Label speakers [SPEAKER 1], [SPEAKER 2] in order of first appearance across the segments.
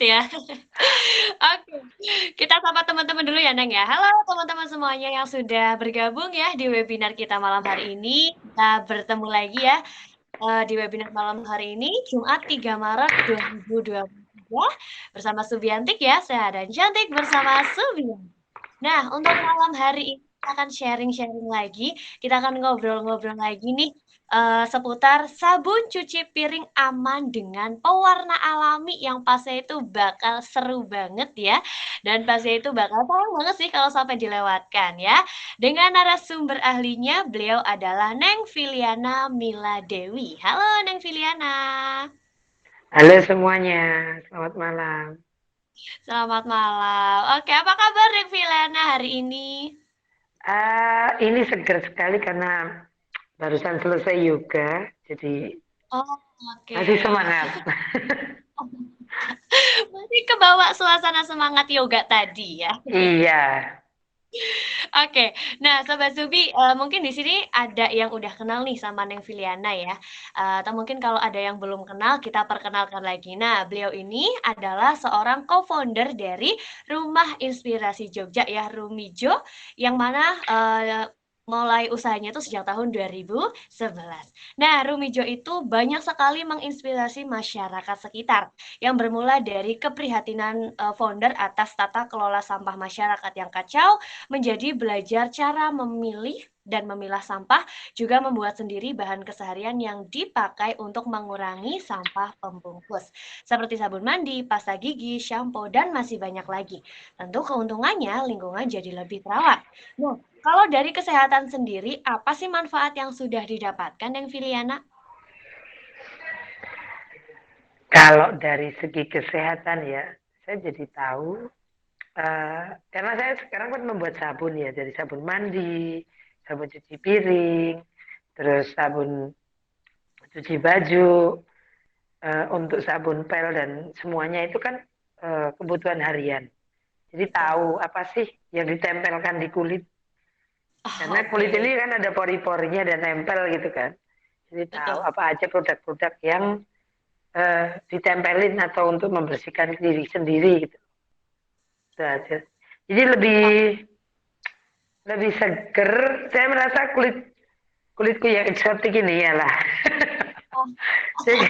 [SPEAKER 1] ya. Oke, kita sapa teman-teman dulu ya, Neng, ya. Halo teman-teman semuanya yang sudah bergabung ya di webinar kita malam hari ini. Kita bertemu lagi ya di webinar malam hari ini, Jumat 3 Maret 2023 bersama Subiantik ya, sehat dan cantik bersama Subiantik. Nah, untuk malam hari ini kita akan sharing-sharing lagi, kita akan ngobrol-ngobrol lagi nih seputar sabun cuci piring aman dengan pewarna alami yang pastinya itu bakal seru banget ya. Dan pastinya itu bakal sayang banget sih kalau sampai dilewatkan ya. Dengan narasumber ahlinya, beliau adalah Neng Filiana Mila Dewi. Halo Neng Filiana.
[SPEAKER 2] Halo semuanya, selamat malam.
[SPEAKER 1] Selamat malam. Oke, apa kabar Neng Filiana hari ini?
[SPEAKER 2] Ini seger sekali karena barusan selesai yoga, jadi
[SPEAKER 1] Oh,
[SPEAKER 2] masih
[SPEAKER 1] oke.
[SPEAKER 2] semangat.
[SPEAKER 1] Masih kebawa suasana semangat yoga tadi ya.
[SPEAKER 2] Iya,
[SPEAKER 1] Oke, nah Sobat Zubi, mungkin di sini ada yang udah kenal nih sama Neng Filiana ya, atau mungkin kalau ada yang belum kenal, kita perkenalkan lagi. Nah, beliau ini adalah seorang co-founder dari Rumah Inspirasi Jogja ya, Rumijo, yang mana mulai usahanya itu sejak tahun 2011. Nah, Rumijo itu banyak sekali menginspirasi masyarakat sekitar, yang bermula dari keprihatinan founder atas tata kelola sampah masyarakat yang kacau, menjadi belajar cara memilih dan memilah sampah, juga membuat sendiri bahan keseharian yang dipakai untuk mengurangi sampah pembungkus. Seperti sabun mandi, pasta gigi, shampoo, dan masih banyak lagi. Tentu keuntungannya lingkungan jadi lebih terawat. Nah, kalau dari kesehatan sendiri, apa sih manfaat yang sudah didapatkan, Deng Filiana?
[SPEAKER 2] kalau dari segi kesehatan ya, saya jadi tahu, karena saya sekarang kan membuat sabun ya, dari sabun mandi, sabun cuci piring, terus sabun cuci baju, untuk sabun pel dan semuanya itu kan kebutuhan harian. Jadi
[SPEAKER 1] Betul.
[SPEAKER 2] tahu apa sih yang ditempelkan di kulit.
[SPEAKER 1] Oh,
[SPEAKER 2] Karena kulit
[SPEAKER 1] oke,
[SPEAKER 2] ini kan ada pori-porinya dan nempel gitu kan. Jadi tahu
[SPEAKER 1] betul.
[SPEAKER 2] apa aja produk-produk yang ditempelin atau untuk membersihkan diri sendiri gitu. Itu aja. Jadi lebih
[SPEAKER 1] Oh,
[SPEAKER 2] lebih seger. Saya merasa kulitku yang eksotik ini ya lah.
[SPEAKER 1] oh.
[SPEAKER 2] Jadi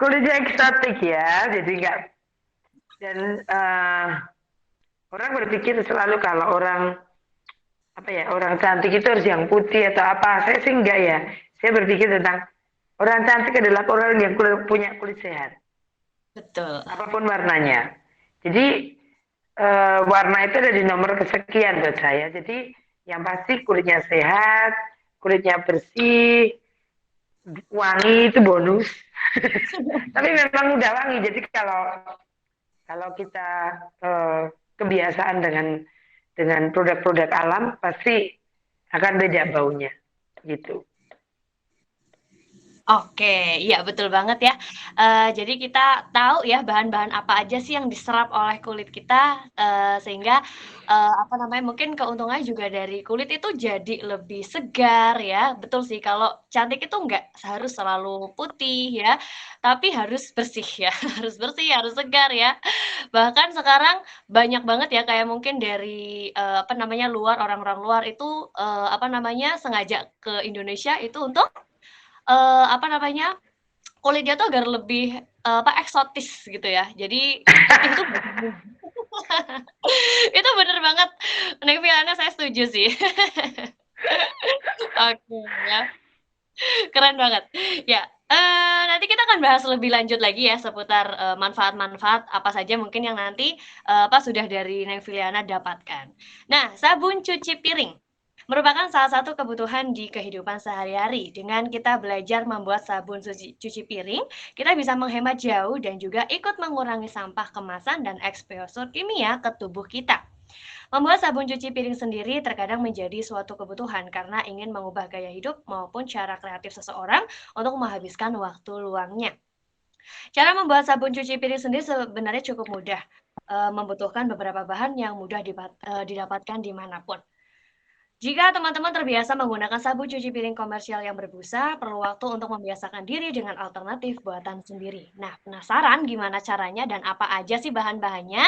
[SPEAKER 2] kulitnya eksotik ya. Jadi nggak dan orang berpikir selalu kalau orang apa ya orang cantik itu harus yang putih atau apa. Saya sih enggak ya. Saya berpikir tentang orang cantik adalah orang yang punya kulit sehat,
[SPEAKER 1] Betul.
[SPEAKER 2] apapun warnanya. Jadi warna itu ada di nomor kesekian buat saya. Jadi yang pasti kulitnya sehat, kulitnya bersih, wangi itu bonus. Tapi memang udah wangi. Jadi kalau kalau kita eh, kebiasaan dengan produk-produk alam pasti akan beda baunya gitu.
[SPEAKER 1] Oke, iya betul banget ya. Jadi kita tahu ya bahan-bahan apa aja sih yang diserap oleh kulit kita, sehingga, apa namanya, mungkin keuntungannya juga dari kulit itu jadi lebih segar ya. Betul sih kalau cantik itu nggak harus selalu putih ya, tapi harus bersih ya, harus bersih, harus segar ya. Bahkan sekarang banyak banget ya kayak mungkin dari, apa namanya, orang-orang luar itu, apa namanya, sengaja ke Indonesia itu untuk apa namanya, kulitnya tuh agar lebih, apa, eksotis gitu ya. Jadi putih itu bagus. Itu bener banget, Neng Piana saya setuju sih. Oke ya, keren banget. Ya, nanti kita akan bahas lebih lanjut lagi ya seputar, manfaat-manfaat apa saja mungkin yang nanti, apa, sudah dari Neng Filiana dapatkan. Nah, sabun cuci piring merupakan salah satu kebutuhan di kehidupan sehari-hari. Dengan kita belajar membuat sabun cuci piring, kita bisa menghemat jauh dan juga ikut mengurangi sampah kemasan dan eksposur kimia ke tubuh kita. Membuat sabun cuci piring sendiri terkadang menjadi suatu kebutuhan karena ingin mengubah gaya hidup maupun cara kreatif seseorang untuk menghabiskan waktu luangnya. Cara membuat sabun cuci piring sendiri sebenarnya cukup mudah, membutuhkan beberapa bahan yang mudah didapatkan dimanapun. Jika teman-teman terbiasa menggunakan sabun cuci piring komersial yang berbusa, perlu waktu untuk membiasakan diri dengan alternatif buatan sendiri. Nah, penasaran gimana caranya dan apa aja sih bahan-bahannya?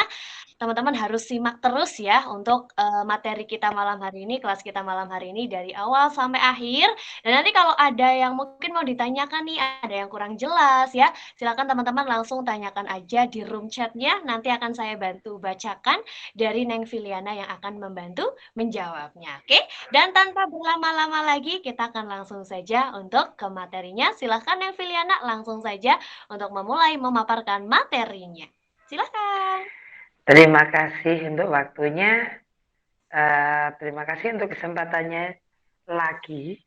[SPEAKER 1] Teman-teman harus simak terus ya untuk, materi kita malam hari ini, kelas kita malam hari ini dari awal sampai akhir. Dan nanti kalau ada yang mungkin mau ditanyakan nih, ada yang kurang jelas ya, silakan teman-teman langsung tanyakan aja di room chat-nya, nanti akan saya bantu bacakan dari Neng Filiana yang akan membantu menjawabnya, oke? Dan tanpa berlama-lama lagi, kita akan langsung saja untuk ke materinya. Silahkan Neng Filiana langsung saja untuk memulai memaparkan materinya. Silakan.
[SPEAKER 2] Terima kasih untuk waktunya. Terima kasih untuk kesempatannya lagi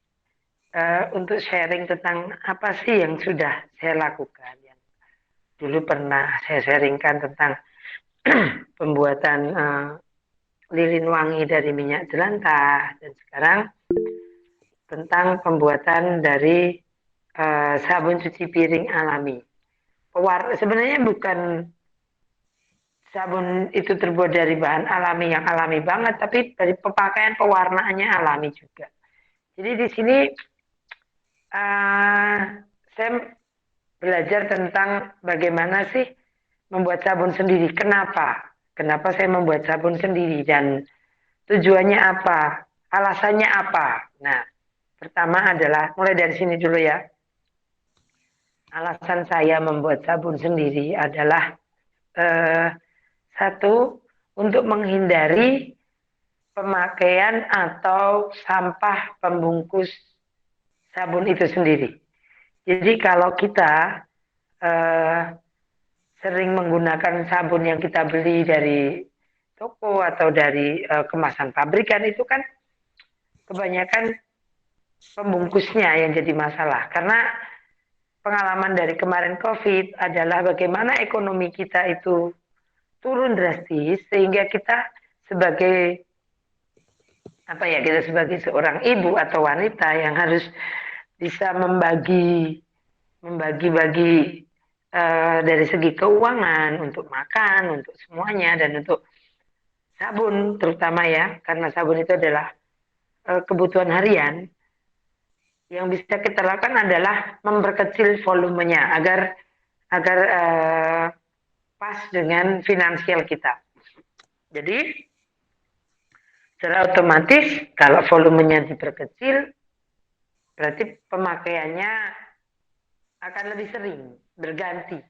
[SPEAKER 2] untuk sharing tentang apa sih yang sudah saya lakukan. Yang dulu pernah saya sharingkan tentang pembuatan lilin wangi dari minyak jelantah dan sekarang tentang pembuatan dari sabun cuci piring alami. Sebenarnya bukan sabun itu terbuat dari bahan alami yang alami banget, tapi dari pemakaian pewarnaannya alami juga. Jadi di sini saya belajar tentang bagaimana sih membuat sabun sendiri. Kenapa? Kenapa saya membuat sabun sendiri dan tujuannya apa? Alasannya apa? Nah, pertama adalah mulai dari sini dulu ya. Alasan saya membuat sabun sendiri adalah satu, untuk menghindari pemakaian atau sampah pembungkus sabun itu sendiri. Jadi kalau kita eh, sering menggunakan sabun yang kita beli dari toko atau dari kemasan pabrikan itu kan kebanyakan pembungkusnya yang jadi masalah. Karena pengalaman dari kemarin COVID adalah bagaimana ekonomi kita itu turun drastis sehingga kita sebagai apa ya kita sebagai seorang ibu atau wanita yang harus bisa membagi-bagi dari segi keuangan untuk makan, untuk semuanya dan untuk sabun terutama ya karena sabun itu adalah kebutuhan harian. Yang bisa kita lakukan adalah memperkecil volumenya agar agar pas dengan finansial kita. Jadi secara otomatis kalau volumenya diperkecil berarti pemakaiannya akan lebih sering berganti.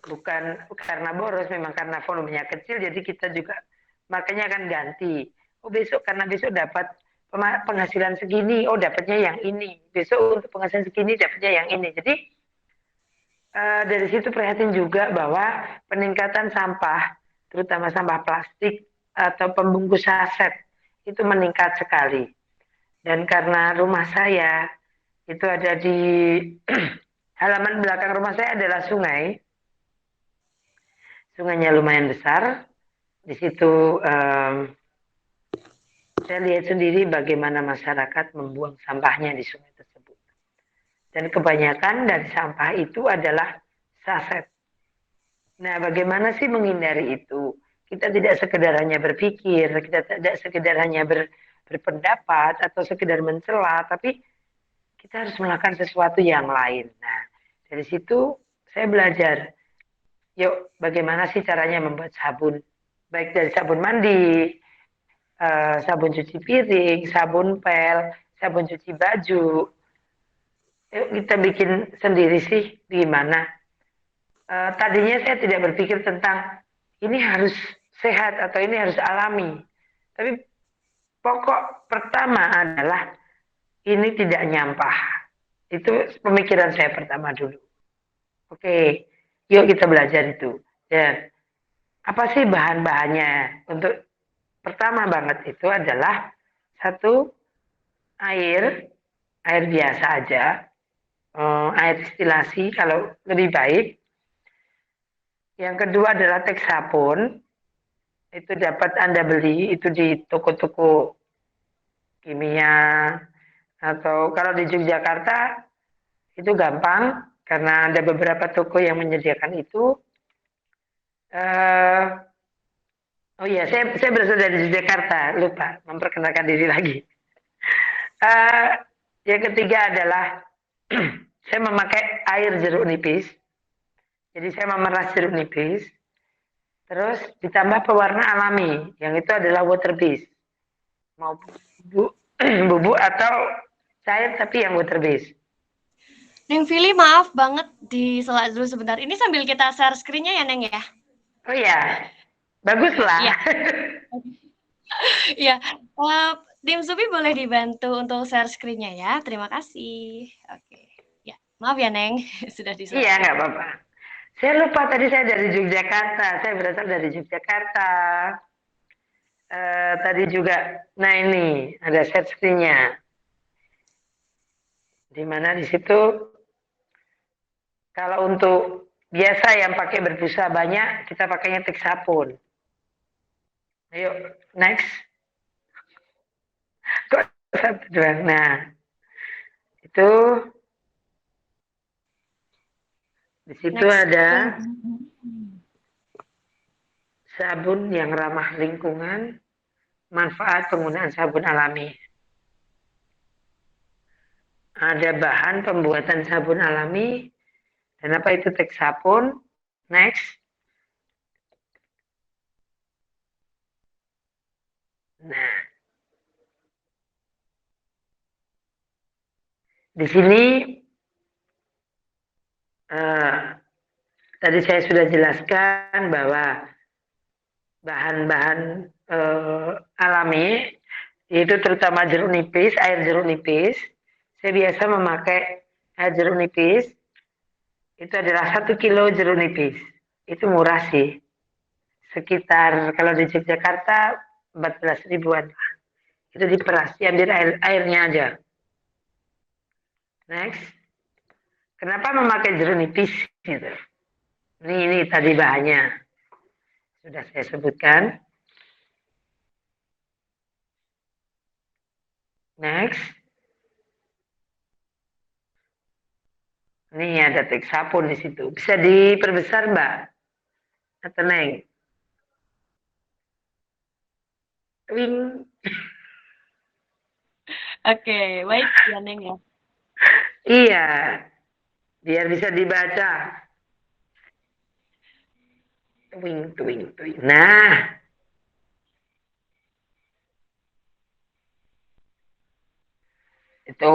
[SPEAKER 2] Bukan karena boros, memang karena volumenya kecil, jadi kita juga makanya akan ganti. Oh besok karena besok dapat penghasilan segini, oh dapatnya yang ini. Besok untuk penghasilan segini dapatnya yang ini. Jadi dari situ prihatin juga bahwa peningkatan sampah, terutama sampah plastik atau pembungkus saset, itu meningkat sekali. Dan karena rumah saya itu ada di halaman belakang rumah saya adalah sungai. Sungainya lumayan besar. Di situ saya lihat sendiri bagaimana masyarakat membuang sampahnya di sungai tersebut. Dan kebanyakan dari sampah itu adalah saset. Nah, bagaimana sih menghindari itu? Kita tidak sekedar hanya berpikir, kita tidak sekedar hanya berpendapat atau sekedar mencela, tapi kita harus melakukan sesuatu yang lain. Nah, dari situ saya belajar, yuk bagaimana sih caranya membuat sabun? Baik dari sabun mandi, sabun cuci piring, sabun pel, sabun cuci baju. Yuk kita bikin sendiri sih gimana? Tadinya saya tidak berpikir tentang ini harus sehat atau ini harus alami. Tapi pokok pertama adalah ini tidak nyampah. Itu pemikiran saya pertama dulu. Oke, yuk kita belajar itu. Dan apa sih bahan-bahannya? Untuk pertama banget itu adalah satu air biasa aja, air distilasi kalau lebih baik. Yang kedua adalah Texapon, itu dapat Anda beli itu di toko-toko kimia atau kalau di Yogyakarta itu gampang karena ada beberapa toko yang menyediakan itu. Oh iya, saya berasal dari Jakarta, lupa memperkenalkan diri lagi. Yang ketiga adalah saya memakai air jeruk nipis. Jadi saya memeras jeruk nipis, terus ditambah pewarna alami, yang itu adalah water base. Mau bubuk atau cair tapi yang water base.
[SPEAKER 1] Neng Vili, maaf banget di sela dulu sebentar. Ini sambil kita share screen-nya ya, Neng ya?
[SPEAKER 2] Oh ya, baguslah.
[SPEAKER 1] Iya. Iya. Tim Supi boleh dibantu untuk share screen-nya ya. Terima kasih. Oke. Ya, maaf ya, Neng. Sudah di-share
[SPEAKER 2] Iya, nggak
[SPEAKER 1] screen.
[SPEAKER 2] apa-apa. Saya lupa tadi saya dari Yogyakarta. Saya berasal dari Yogyakarta. Tadi juga, nah ini ada set screen-nya. Di mana di situ kalau untuk biasa yang pakai berbusa banyak, kita pakainya Texapun. Ayo, next. Kok satu doang? Nah, itu di situ
[SPEAKER 1] Next.
[SPEAKER 2] ada sabun yang ramah lingkungan, manfaat penggunaan sabun alami. Ada bahan pembuatan sabun alami, dan apa itu Texapun. Next. Nah, di sini tadi saya sudah jelaskan bahwa bahan-bahan alami itu terutama jeruk nipis, air jeruk nipis. Saya biasa memakai air jeruk nipis. Itu adalah 1 kilo jeruk nipis. Itu murah sih. Sekitar kalau di Yogyakarta 14 ribuan. Itu diperas, diambil airnya aja. Next. Kenapa memakai jeruk nipis? Gitu. Ini tadi bahannya. Sudah saya sebutkan. Next. Ini ada Texapun di situ. Bisa diperbesar, Mbak? Atau Neng? Wing.
[SPEAKER 1] Oke, baik ya, Neng ya.
[SPEAKER 2] Iya, biar bisa dibaca. Twing, twing, twing. Nah, itu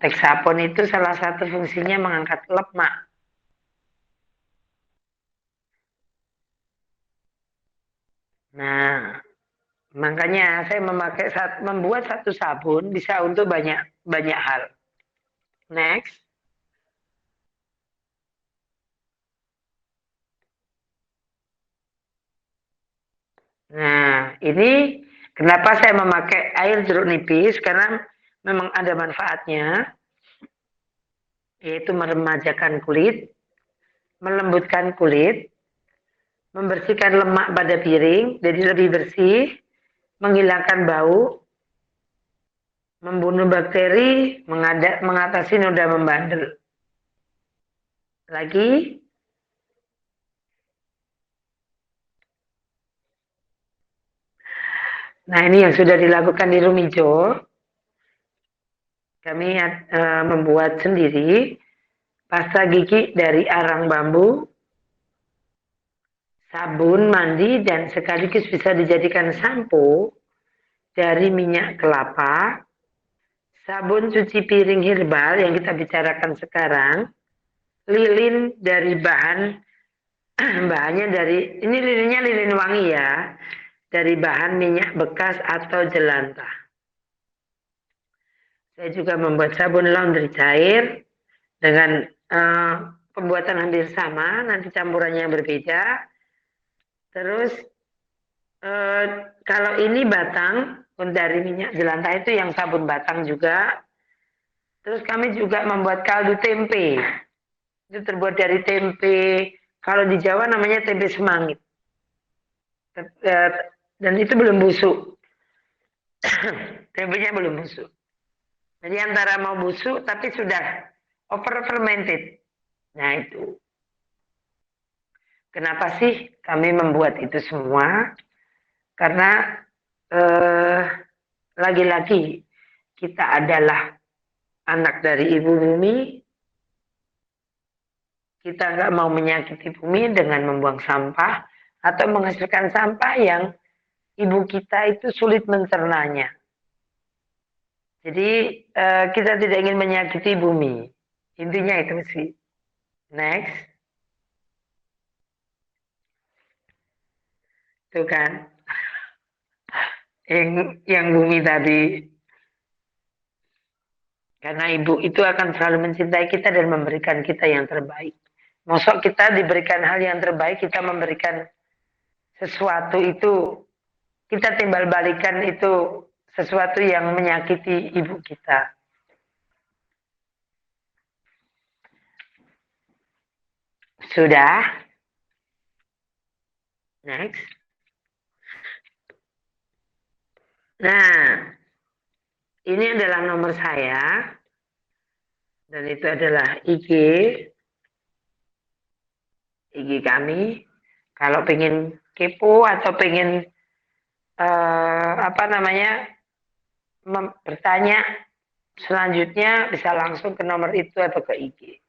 [SPEAKER 2] Texapon itu salah satu fungsinya mengangkat lemak. Nah, makanya saya membuat satu sabun bisa untuk banyak banyak hal. Next. Nah, ini kenapa saya memakai air jeruk nipis, karena memang ada manfaatnya, yaitu meremajakan kulit, melembutkan kulit, membersihkan lemak pada piring, jadi lebih bersih, menghilangkan bau, membunuh bakteri, mengatasi noda membandel. Lagi, nah ini yang sudah dilakukan di Rumijo. Kami membuat sendiri pasta gigi dari arang bambu, sabun mandi, dan sekaligus bisa dijadikan sampo dari minyak kelapa, sabun cuci piring herbal yang kita bicarakan sekarang, lilin dari bahannya dari, ini lilinnya lilin wangi ya, dari bahan minyak bekas atau jelantah. Saya juga membuat sabun laundry cair dengan pembuatan hampir sama, nanti campurannya yang berbeda. Terus kalau ini batang dari minyak jelantah itu yang sabun batang juga. Terus kami juga membuat kaldu tempe. Itu terbuat dari tempe. Kalau di Jawa namanya tempe semangit. Dan itu belum busuk. Tempenya belum busuk. Jadi antara mau busuk tapi sudah over fermented. Nah itu. Kenapa sih kami membuat itu semua? Karena lagi-lagi kita adalah anak dari ibu bumi, kita nggak mau menyakiti bumi dengan membuang sampah atau menghasilkan sampah yang ibu kita itu sulit mencernanya. Jadi kita tidak ingin menyakiti bumi. Intinya itu sih. Next. Itu kan. Yang bumi tadi. Karena ibu itu akan selalu mencintai kita dan memberikan kita yang terbaik. Mosok kita diberikan hal yang terbaik, kita memberikan sesuatu itu, kita timbal balikan itu sesuatu yang menyakiti ibu kita. Sudah? Next. Nah, ini adalah nomor saya. Dan itu adalah IG kami. Kalau pengen kepo atau pengen bertanya selanjutnya bisa langsung ke nomor itu atau ke IG.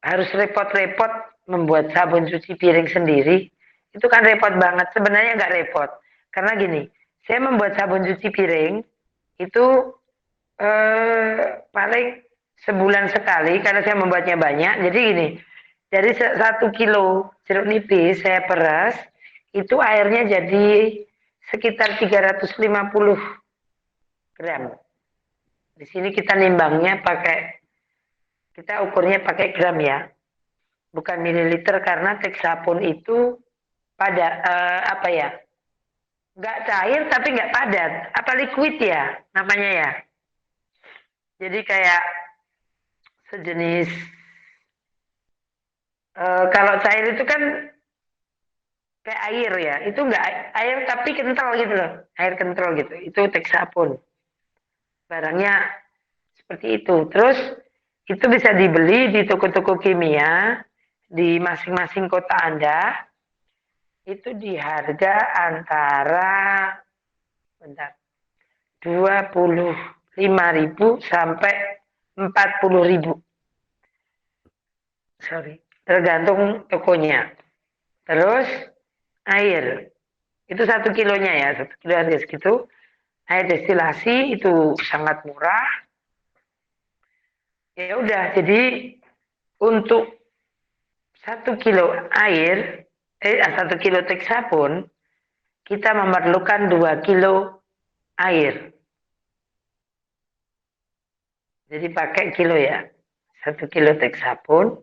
[SPEAKER 2] Harus repot-repot membuat sabun cuci piring sendiri, itu kan repot banget. Sebenarnya nggak repot, karena gini, saya membuat sabun cuci piring itu paling sebulan sekali karena saya membuatnya banyak. Jadi gini, dari 1 kilo jeruk nipis saya peras, itu airnya jadi sekitar 350 gram. Di sini kita nimbangnya kita ukurnya pakai gram ya, bukan mililiter karena Texapon itu pada nggak cair tapi nggak padat, apa liquid ya namanya ya. Jadi kayak sejenis kalau cair itu kan kayak air ya, itu nggak air tapi kental gitu loh, air kental gitu, itu Texapon. Barangnya seperti itu. Terus itu bisa dibeli di toko-toko kimia di masing-masing kota Anda. Itu di harga antara 25.000 sampai 40.000. Sorry, tergantung tokonya. Terus air, itu 1 kilonya ya, 1 kilo harga segitu. Air destilasi itu sangat murah. Ya udah, jadi untuk 1 kilo air, 1 kilo Texapon, kita memerlukan 2 kilo air. Jadi pakai kilo ya. 1 kilo Texapon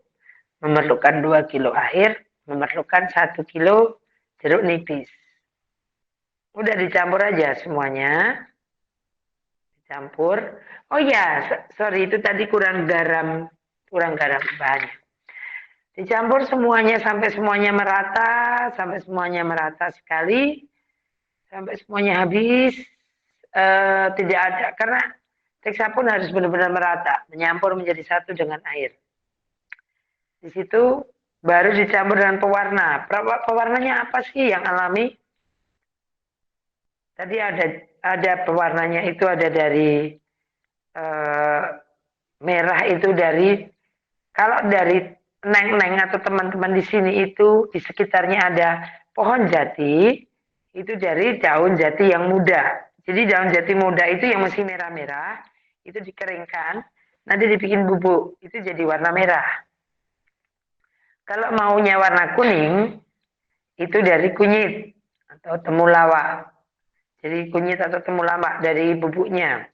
[SPEAKER 2] memerlukan 2 kilo air, memerlukan 1 kilo jeruk nipis. Udah dicampur aja semuanya. Dicampur. Oh ya, sorry itu tadi kurang garam banyak. Dicampur semuanya sampai semuanya merata sekali, sampai semuanya habis. Tidak ada karena Texapon harus benar-benar merata, menyampur menjadi satu dengan air. Di situ baru dicampur dengan pewarna. Pewarnanya apa sih yang alami? Tadi ada pewarnanya itu ada dari merah itu dari kalau dari neng-neng atau teman-teman di sini itu di sekitarnya ada pohon jati, itu dari daun jati yang muda. Jadi daun jati muda itu yang masih merah-merah, itu dikeringkan, nanti dibikin bubuk, itu jadi warna merah. Kalau maunya warna kuning, itu dari kunyit atau temulawak. Jadi kunyit atau temulawak dari bubuknya.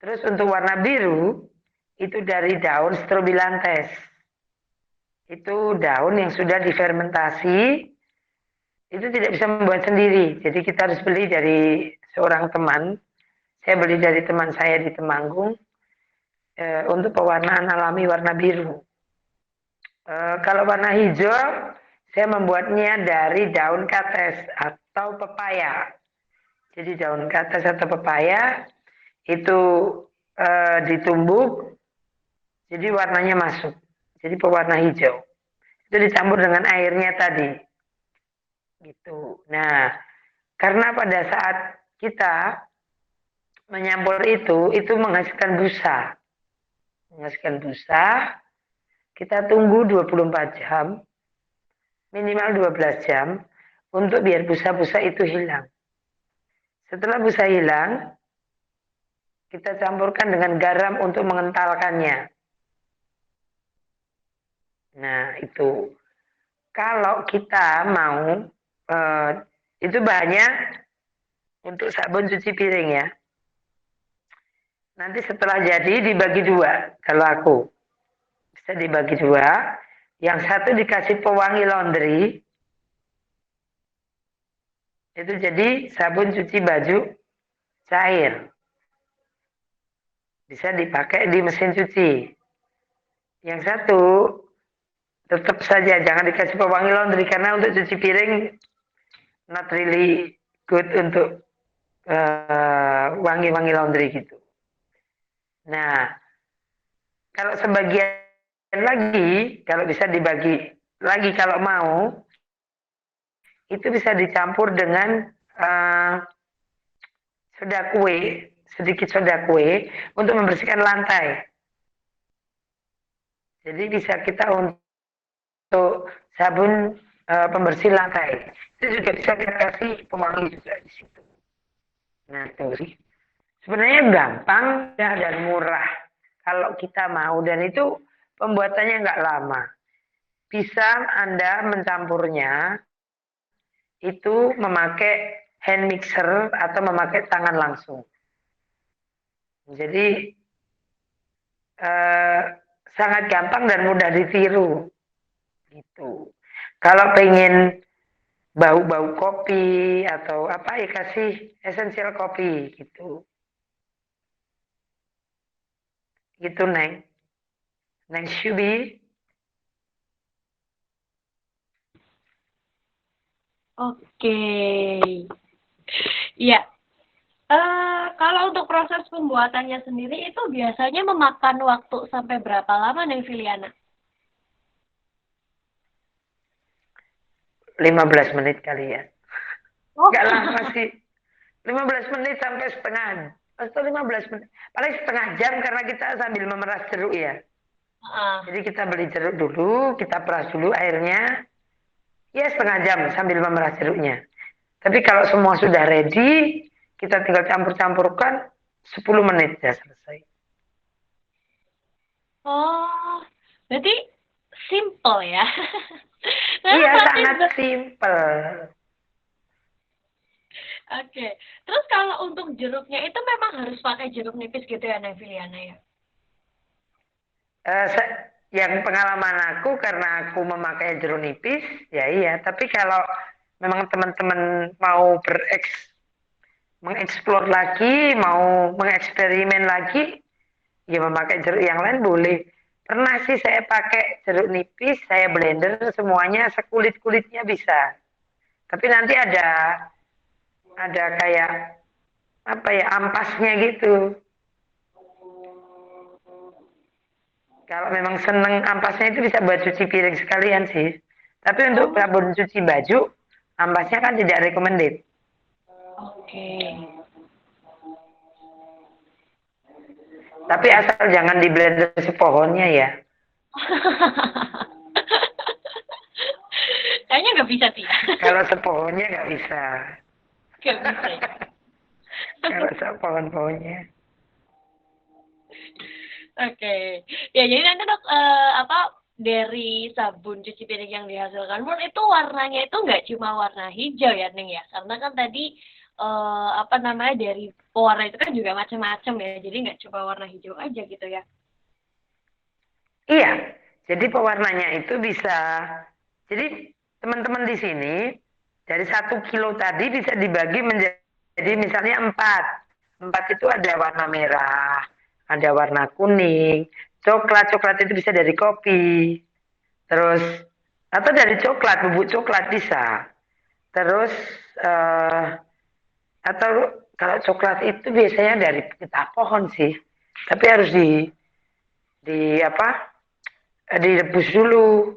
[SPEAKER 2] Terus untuk warna biru, itu dari daun strobilantes. Itu daun yang sudah difermentasi, itu tidak bisa membuat sendiri. Jadi kita harus beli dari seorang teman. Saya beli dari teman saya di Temanggung untuk pewarnaan alami warna biru. Kalau warna hijau, saya membuatnya dari daun kates atau pepaya. Jadi daun kates atau pepaya itu ditumbuk, jadi warnanya masuk. Jadi pewarna hijau. itu dicampur dengan airnya tadi. Gitu. Nah, karena pada saat kita menyampur itu menghasilkan busa. Menghasilkan busa, kita tunggu 24 jam, minimal 12 jam, untuk biar busa-busa itu hilang. Setelah busa hilang, kita campurkan dengan garam untuk mengentalkannya. Nah, itu. Kalau kita mau, itu banyak untuk sabun cuci piring ya. Nanti setelah jadi dibagi dua, kalau aku. Bisa dibagi dua. Yang satu dikasih pewangi laundry, itu jadi sabun cuci baju cair. Bisa dipakai di mesin cuci. Yang satu tetap saja jangan dikasih pewangi laundry karena untuk cuci piring not really good untuk wangi-wangi laundry gitu. Nah, kalau sebagian lagi, kalau bisa dibagi lagi kalau mau, itu bisa dicampur dengan soda kue, sedikit soda kue untuk membersihkan lantai. Jadi bisa kita untuk sabun pembersih lantai. Itu juga bisa kita kasih pewangi juga di situ. Nah, itu sih. Sebenarnya gampang dan murah kalau kita mau, dan itu pembuatannya nggak lama. Bisa Anda mencampurnya itu memakai hand mixer atau memakai tangan langsung. Jadi sangat gampang dan mudah ditiru. Gitu. Kalau pengen bau-bau kopi atau apa ya kasih esensial kopi gitu. Gitu Neng. Neng Syubi.
[SPEAKER 1] Oke. Iya. Kalau untuk proses pembuatannya sendiri itu biasanya memakan waktu sampai berapa lama nih Filiana?
[SPEAKER 2] 15 menit kali ya.
[SPEAKER 1] Oh.
[SPEAKER 2] Nggak lama sih. 15 menit sampai setengah. Atau 15 menit. Paling setengah jam karena kita sambil memeras jeruk ya. Jadi kita beli jeruk dulu, kita peras dulu airnya. Ya setengah jam sambil memeras jeruknya. Tapi kalau semua sudah ready, kita tinggal campur-campurkan 10 menit ya selesai.
[SPEAKER 1] Oh, berarti simple ya. Karena
[SPEAKER 2] Iya,
[SPEAKER 1] pasti
[SPEAKER 2] sangat simple.
[SPEAKER 1] Oke. Terus kalau untuk jeruknya itu memang harus pakai jeruk nipis gitu ya, Neviliana ya?
[SPEAKER 2] Eh, yang pengalaman aku karena aku memakai jeruk nipis, ya iya. Tapi kalau memang teman-teman mau mengeksplor lagi, mau mengeksperimen lagi, ya memakai jeruk yang lain boleh. Pernah sih saya pakai jeruk nipis, saya blender semuanya sekulit-kulitnya bisa. Tapi nanti ada kayak apa ya ampasnya gitu. Kalau memang seneng ampasnya itu bisa buat cuci piring sekalian sih. Tapi untuk
[SPEAKER 1] Oh,
[SPEAKER 2] sabun cuci baju, ampasnya kan tidak recommended.
[SPEAKER 1] oke.
[SPEAKER 2] Tapi asal jangan di blender sepohonnya ya.
[SPEAKER 1] Kayaknya nggak bisa sih.
[SPEAKER 2] Kalau sepohonnya nggak bisa.
[SPEAKER 1] Nggak bisa ya.
[SPEAKER 2] Kalau sepohon-pohonnya.
[SPEAKER 1] Oke. Ya, jadi nanti dok, apa dari sabun cuci piring yang dihasilkan pun itu warnanya itu nggak cuma warna hijau ya, Neng ya. Karena kan tadi apa namanya dari pewarna itu kan juga macam-macam ya. Jadi nggak cuma warna hijau aja gitu ya.
[SPEAKER 2] Iya, jadi pewarnanya itu bisa. Jadi teman-teman di sini dari 1 kilo tadi bisa dibagi menjadi misalnya empat. Empat itu ada warna merah, ada warna kuning, coklat. Coklat itu bisa dari kopi, terus atau dari coklat, bubuk coklat bisa. Terus eh, atau kalau coklat itu biasanya dari getah pohon sih, tapi harus di apa direbus dulu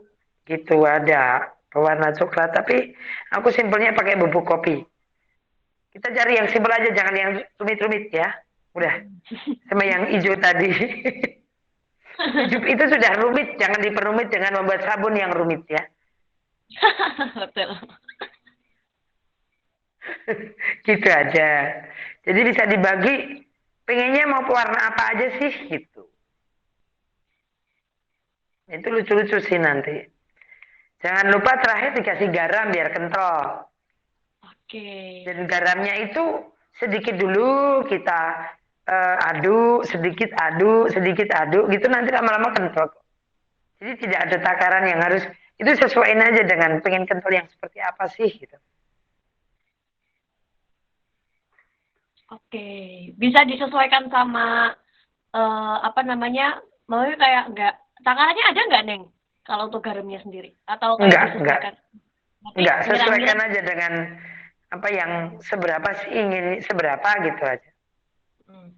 [SPEAKER 2] Gitu ada pewarna coklat, tapi aku simpelnya pakai bubuk kopi. Kita cari yang simpel aja, jangan yang rumit-rumit ya. Udah, sama yang hijau tadi. Hidup itu sudah rumit, jangan diperumit dengan membuat sabun yang rumit ya.
[SPEAKER 1] Betul.
[SPEAKER 2] Gitu aja. Jadi bisa dibagi, pengennya mau pewarna apa aja sih gitu. Itu lucu-lucu sih nanti. Jangan lupa terakhir dikasih garam biar kental.
[SPEAKER 1] Oke.
[SPEAKER 2] Dan garamnya itu sedikit dulu kita aduk, sedikit aduk, gitu nanti lama-lama kental. Jadi tidak ada takaran yang harus, itu sesuaiin aja dengan pengen kental yang seperti apa sih gitu.
[SPEAKER 1] Oke, bisa disesuaikan sama apa namanya? Mau kayak enggak takarannya ada nggak, Neng? Kalau untuk garamnya sendiri atau kayak
[SPEAKER 2] Enggak.
[SPEAKER 1] disesuaikan? Tapi
[SPEAKER 2] Enggak, sesuaikan
[SPEAKER 1] ngilang-ngilang.
[SPEAKER 2] aja dengan apa yang seberapa sih ingin seberapa gitu aja.
[SPEAKER 1] Hmm.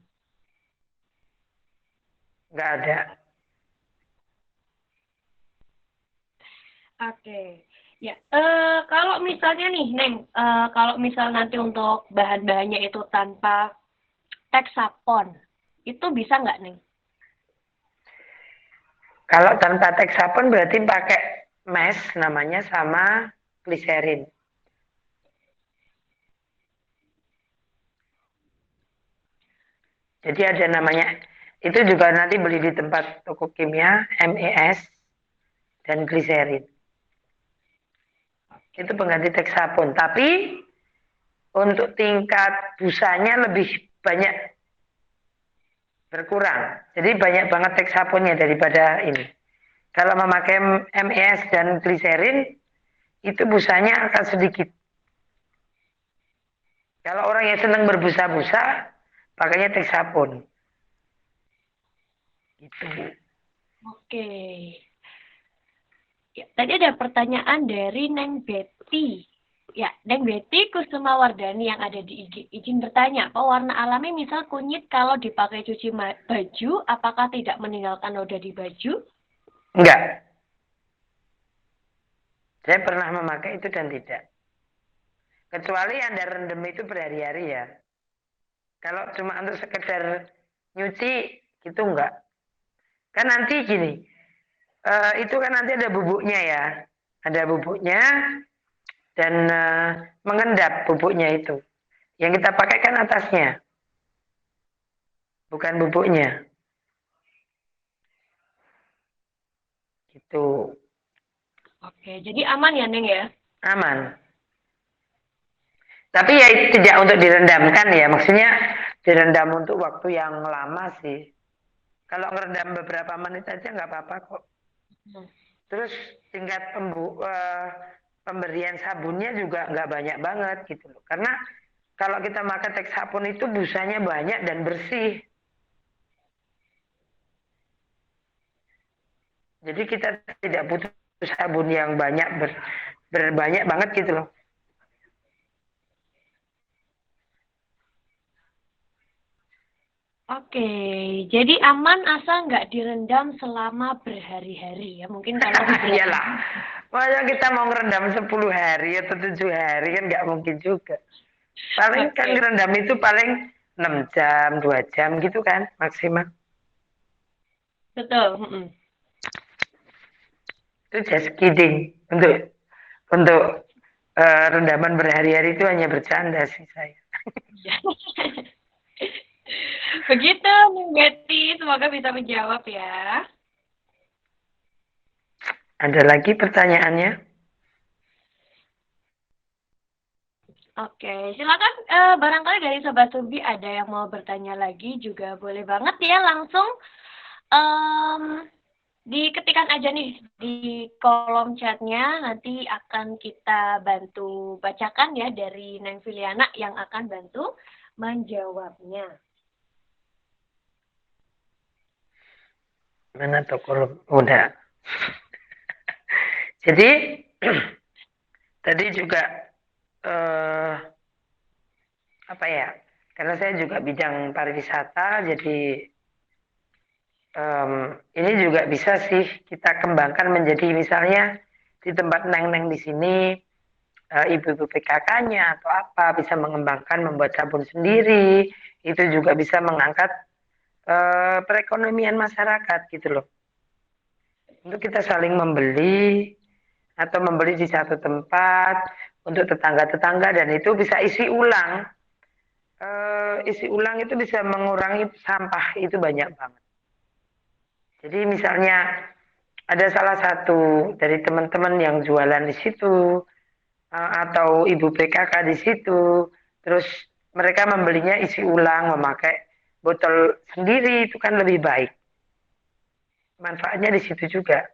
[SPEAKER 2] Enggak ada.
[SPEAKER 1] Oke. Ya, kalau misalnya nih, Neng, kalau misal nanti untuk bahan-bahannya itu tanpa teksapon, itu bisa nggak, Neng?
[SPEAKER 2] Kalau tanpa teksapon berarti pakai mes namanya sama gliserin. Jadi ada namanya, itu juga nanti beli di tempat toko kimia, MES dan gliserin.
[SPEAKER 1] Oke.
[SPEAKER 2] Itu pengganti teksapon. Tapi untuk tingkat busanya lebih banyak berkurang. Jadi banyak banget teksaponnya daripada ini. Kalau memakai MES dan gliserin, itu busanya akan sedikit. Kalau orang yang senang berbusa-busa, pakainya teksapon. Gitu.
[SPEAKER 1] Oke. Ya, tadi ada pertanyaan dari Neng Betty. Ya, Neng Betty Kusuma Wardani yang ada di IG. Izin bertanya, pewarna alami misal kunyit kalau dipakai cuci baju, apakah tidak meninggalkan noda di baju?
[SPEAKER 2] Enggak. Saya pernah memakai itu dan tidak. Kecuali Anda rendam itu berhari-hari ya. Kalau cuma untuk sekedar nyuci, itu enggak. Kan nanti gini, itu kan nanti ada bubuknya ya. Ada bubuknya dan mengendap bubuknya itu. Yang kita pakai kan atasnya, bukan bubuknya. Gitu.
[SPEAKER 1] Oke, jadi aman ya, Neng ya?
[SPEAKER 2] Aman. Tapi ya tidak untuk direndamkan ya. Maksudnya direndam untuk waktu yang lama sih. Kalau ngerendam beberapa menit aja nggak apa-apa kok.
[SPEAKER 1] Hmm.
[SPEAKER 2] Terus tingkat pemberian sabunnya juga nggak banyak banget gitu loh. Karena kalau kita makan teks sabun itu busanya banyak dan bersih. Jadi kita tidak butuh sabun yang banyak berbanyak banget gitu loh.
[SPEAKER 1] Oke, jadi aman asal nggak direndam selama berhari-hari ya. Mungkin kalau beberapa
[SPEAKER 2] Iyalah. Masa kita mau ngerendam 10 hari atau 7 hari kan nggak mungkin juga. Paling kan
[SPEAKER 1] Oke,
[SPEAKER 2] ngerendam itu paling 6 jam, 2 jam gitu kan maksimal.
[SPEAKER 1] betul. Mm-mm.
[SPEAKER 2] Itu just kidding. Untuk rendaman berhari-hari itu hanya bercanda sih saya.
[SPEAKER 1] Iya. Begitu, Neng Betty. Semoga bisa menjawab ya.
[SPEAKER 2] Ada lagi pertanyaannya?
[SPEAKER 1] Oke, silakan barangkali dari Sobat Subi ada yang mau bertanya lagi juga boleh banget ya langsung em, diketikkan aja nih di kolom chatnya nanti akan kita bantu bacakan ya dari Neng Filiana yang akan bantu menjawabnya.
[SPEAKER 2] Mana tuh kolom? Udah. Jadi tadi juga eh, apa ya? Karena saya juga bidang pariwisata, jadi ini juga bisa sih kita kembangkan menjadi misalnya di tempat neng-neng di sini, ibu-ibu PKK-nya atau apa bisa mengembangkan membuat sabun sendiri, itu juga bisa mengangkat perekonomian masyarakat gitu loh. Untuk kita saling membeli atau membeli di satu tempat untuk tetangga-tetangga dan itu bisa isi ulang. Isi ulang itu bisa mengurangi sampah itu banyak banget. Jadi misalnya ada salah satu dari teman-teman yang jualan di situ atau ibu PKK di situ, terus mereka membelinya isi ulang memakai botol sendiri itu kan lebih baik. Manfaatnya di situ juga.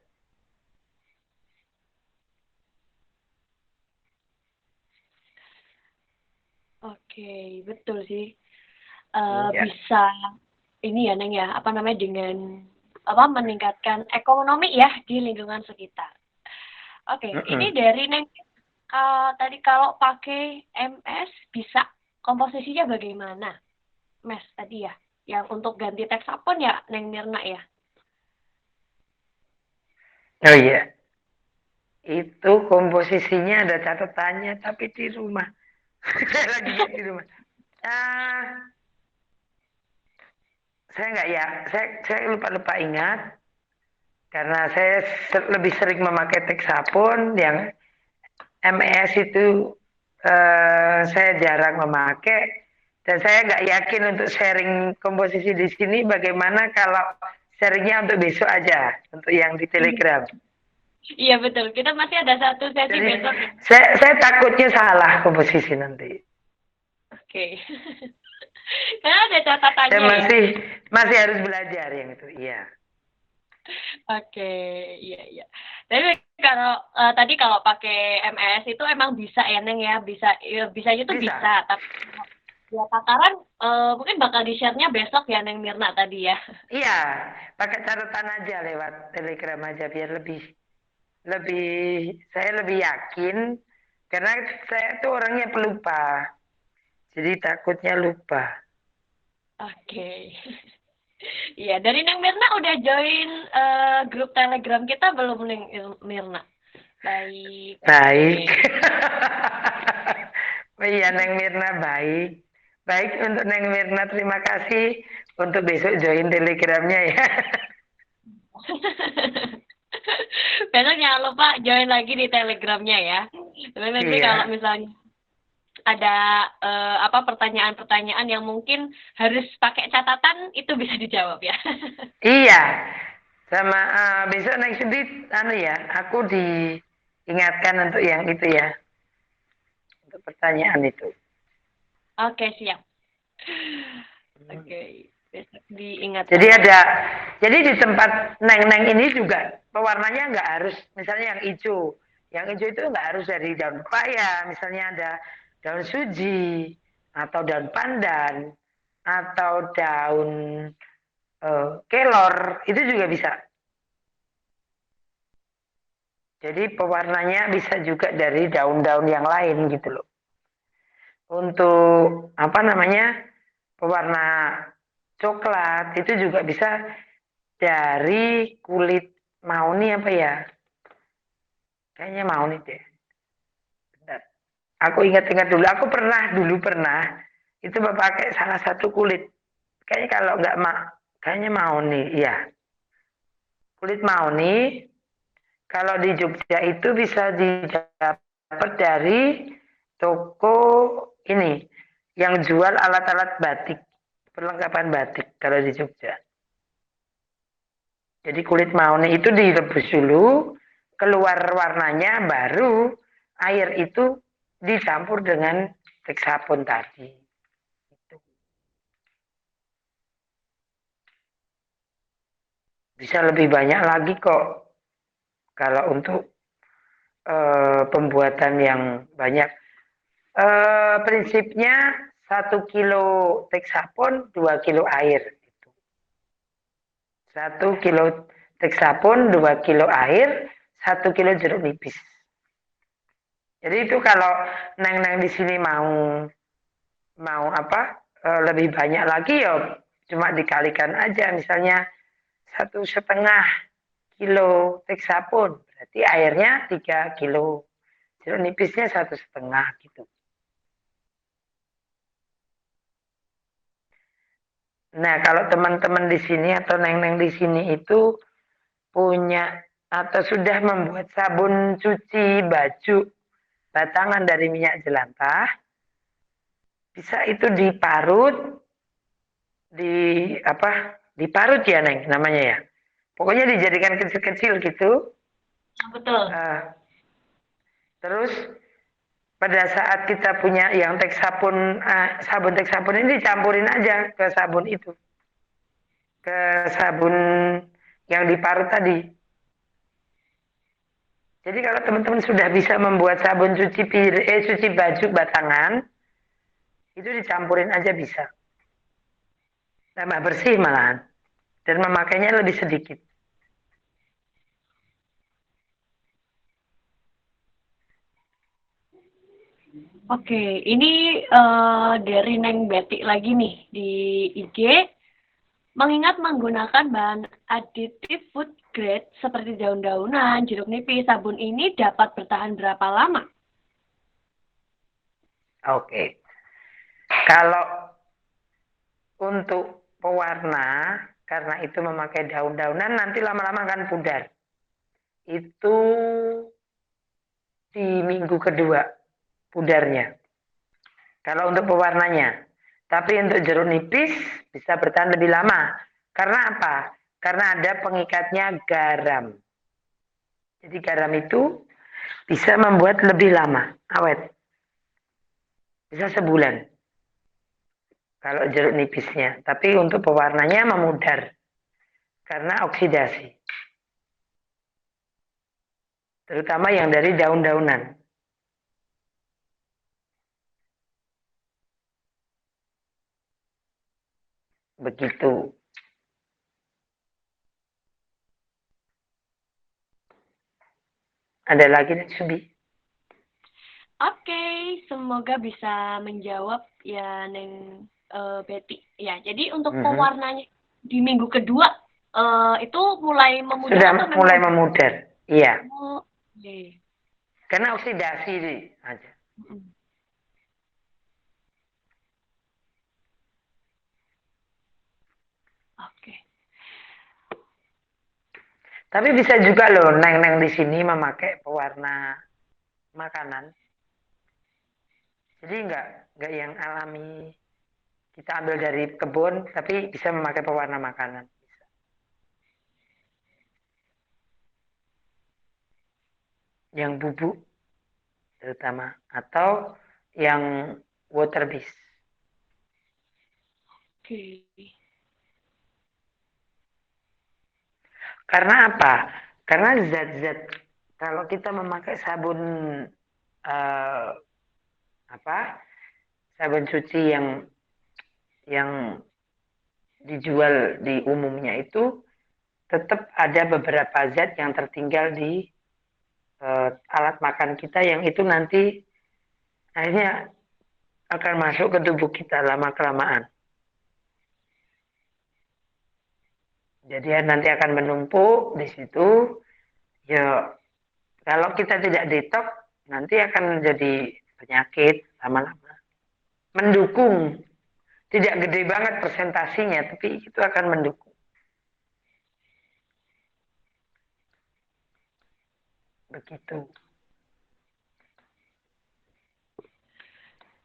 [SPEAKER 1] Oke, betul sih.
[SPEAKER 2] Iya.
[SPEAKER 1] Bisa ini ya Neng ya, apa namanya dengan apa meningkatkan ekonomi ya di lingkungan sekitar. Oke, ini
[SPEAKER 2] Mm-mm.
[SPEAKER 1] dari Neng tadi kalau pakai MS bisa komposisinya bagaimana? Mes tadi ya, yang untuk ganti teks sabun ya Neng Mirna ya.
[SPEAKER 2] Oh iya, itu komposisinya ada catatannya tapi di rumah. Saya lagi lihat di rumah. Ah, saya nggak ya, saya lupa-lupa ingat karena saya lebih sering memakai teks sabun yang MS itu saya jarang memakai dan saya nggak yakin untuk sharing komposisi di sini bagaimana kalau sharingnya untuk besok aja untuk yang di Telegram.
[SPEAKER 1] Iya betul, kita masih ada satu sesi
[SPEAKER 2] Jadi
[SPEAKER 1] besok ya.
[SPEAKER 2] saya takutnya salah komposisi nanti.
[SPEAKER 1] Oke. Karena ada
[SPEAKER 2] Saya
[SPEAKER 1] catatannya ya.
[SPEAKER 2] masih masih harus belajar yang itu. Iya.
[SPEAKER 1] Oke, iya iya. Tapi kalau tadi kalau pakai MS itu emang bisa ya Neng ya, bisa ya, bisanya tuh bisa,
[SPEAKER 2] Bisa.
[SPEAKER 1] tapi ya takaran mungkin bakal di-share-nya besok ya Neng Mirna tadi ya.
[SPEAKER 2] Iya, pakai catatan aja lewat Telegram aja biar lebih lebih saya lebih yakin karena saya tuh orangnya pelupa. Jadi takutnya lupa.
[SPEAKER 1] Oke. Iya, dari Neng Mirna udah join grup Telegram kita belum Neng Mirna? Baik, oke.
[SPEAKER 2] Baik. Iya, Neng Mirna baik. Baik untuk Neng Mirna, terima kasih untuk besok join telegramnya ya.
[SPEAKER 1] Besok jangan lupa join lagi di Telegramnya ya. Tapi nanti kalau
[SPEAKER 2] Iya,
[SPEAKER 1] misalnya ada apa pertanyaan-pertanyaan yang mungkin harus pakai catatan itu bisa dijawab ya.
[SPEAKER 2] iya. Sama besok Neng Sudit, anu ya, aku diingatkan untuk yang itu ya, untuk pertanyaan itu.
[SPEAKER 1] Oke, siap. Oke, besok
[SPEAKER 2] Jadi
[SPEAKER 1] diingatkan
[SPEAKER 2] ada,
[SPEAKER 1] lagi.
[SPEAKER 2] jadi di tempat neng-neng ini juga pewarnanya nggak harus, misalnya yang hijau. Yang hijau itu nggak harus dari daun pepaya, misalnya ada daun suji, atau daun pandan, atau daun kelor, itu juga bisa. Jadi pewarnanya bisa juga dari daun-daun yang lain gitu loh. Untuk apa namanya pewarna coklat itu juga bisa dari kulit mauni apa ya? Kayaknya mauni deh. Bentar. Aku ingat-ingat dulu. Aku dulu pernah itu pakai salah satu kulit. Kayaknya kalau nggak kayaknya mauni. Iya, kulit mauni. Kalau di Jogja itu bisa didapat dari toko ini yang jual alat-alat batik, perlengkapan batik kalau di Jogja. Jadi kulit mauni itu direbus dulu, keluar warnanya, baru air itu dicampur dengan hexapon tadi. Bisa lebih banyak lagi kok kalau untuk pembuatan yang banyak. Prinsipnya 1 kilo hexapon, 2 kilo air. 1 kilo hexapon, 2 kilo air, 1 kilo jeruk nipis. Jadi itu kalau neng-neng di sini mau apa lebih banyak lagi ya cuma dikalikan aja misalnya 1,5 kilo hexapon Berarti airnya 3 kilo. Jeruk nipisnya 1,5 gitu. Nah, kalau teman-teman di sini atau neng-neng di sini itu punya atau sudah membuat sabun cuci baju batangan dari minyak jelantah, bisa itu diparut, di apa? Diparut ya, Neng, namanya ya. Pokoknya dijadikan kecil-kecil gitu.
[SPEAKER 1] Betul.
[SPEAKER 2] Terus pada saat kita punya yang teks sabun, sabun teks sabun ini dicampurin aja ke sabun itu, ke sabun yang diparut tadi. Jadi kalau teman-teman sudah bisa membuat sabun cuci baju batangan, itu dicampurin aja bisa. Tambah bersih malahan. Dan memakainya lebih sedikit.
[SPEAKER 1] Oke, ini dari Neng Betty lagi nih di IG. Mengingat menggunakan bahan aditif food grade seperti daun-daunan, jeruk nipis, sabun ini dapat bertahan berapa lama?
[SPEAKER 2] Oke. Kalau untuk pewarna, karena itu memakai daun-daunan, nanti lama-lama akan pudar. Itu di minggu kedua pudarnya. Kalau untuk pewarnanya. Tapi untuk jeruk nipis bisa bertahan lebih lama. Karena apa? Karena ada pengikatnya garam. Jadi garam itu bisa membuat lebih lama, awet. Bisa sebulan. Kalau jeruk nipisnya. Tapi untuk pewarnanya memudar. Karena oksidasi. Terutama yang dari daun-daunan. Begitu. Ada lagi nih, Subi?
[SPEAKER 1] Oke, semoga bisa menjawab ya Neng Betty. Ya, jadi untuk pewarnanya di minggu kedua itu mulai memudar
[SPEAKER 2] Sudah
[SPEAKER 1] atau memang
[SPEAKER 2] mulai memudar. Iya.
[SPEAKER 1] oh, okay.
[SPEAKER 2] Karena oksidasi aja.
[SPEAKER 1] Oke.
[SPEAKER 2] Tapi bisa juga loh neng-neng di sini memakai pewarna makanan. Jadi enggak yang alami kita ambil dari kebun, tapi bisa memakai pewarna makanan. Yang bubuk terutama atau yang water based.
[SPEAKER 1] Oke.
[SPEAKER 2] Karena apa? Karena zat-zat kalau kita memakai sabun apa? Sabun cuci yang dijual di umumnya itu tetap ada beberapa zat yang tertinggal di alat makan kita yang itu nanti akhirnya akan masuk ke tubuh kita lama kelamaan. Jadi nanti akan menumpuk di situ. Ya, kalau kita tidak detox, nanti akan jadi penyakit lama-lama. Mendukung, tidak gede banget persentasinya, tapi itu akan mendukung. Begitu.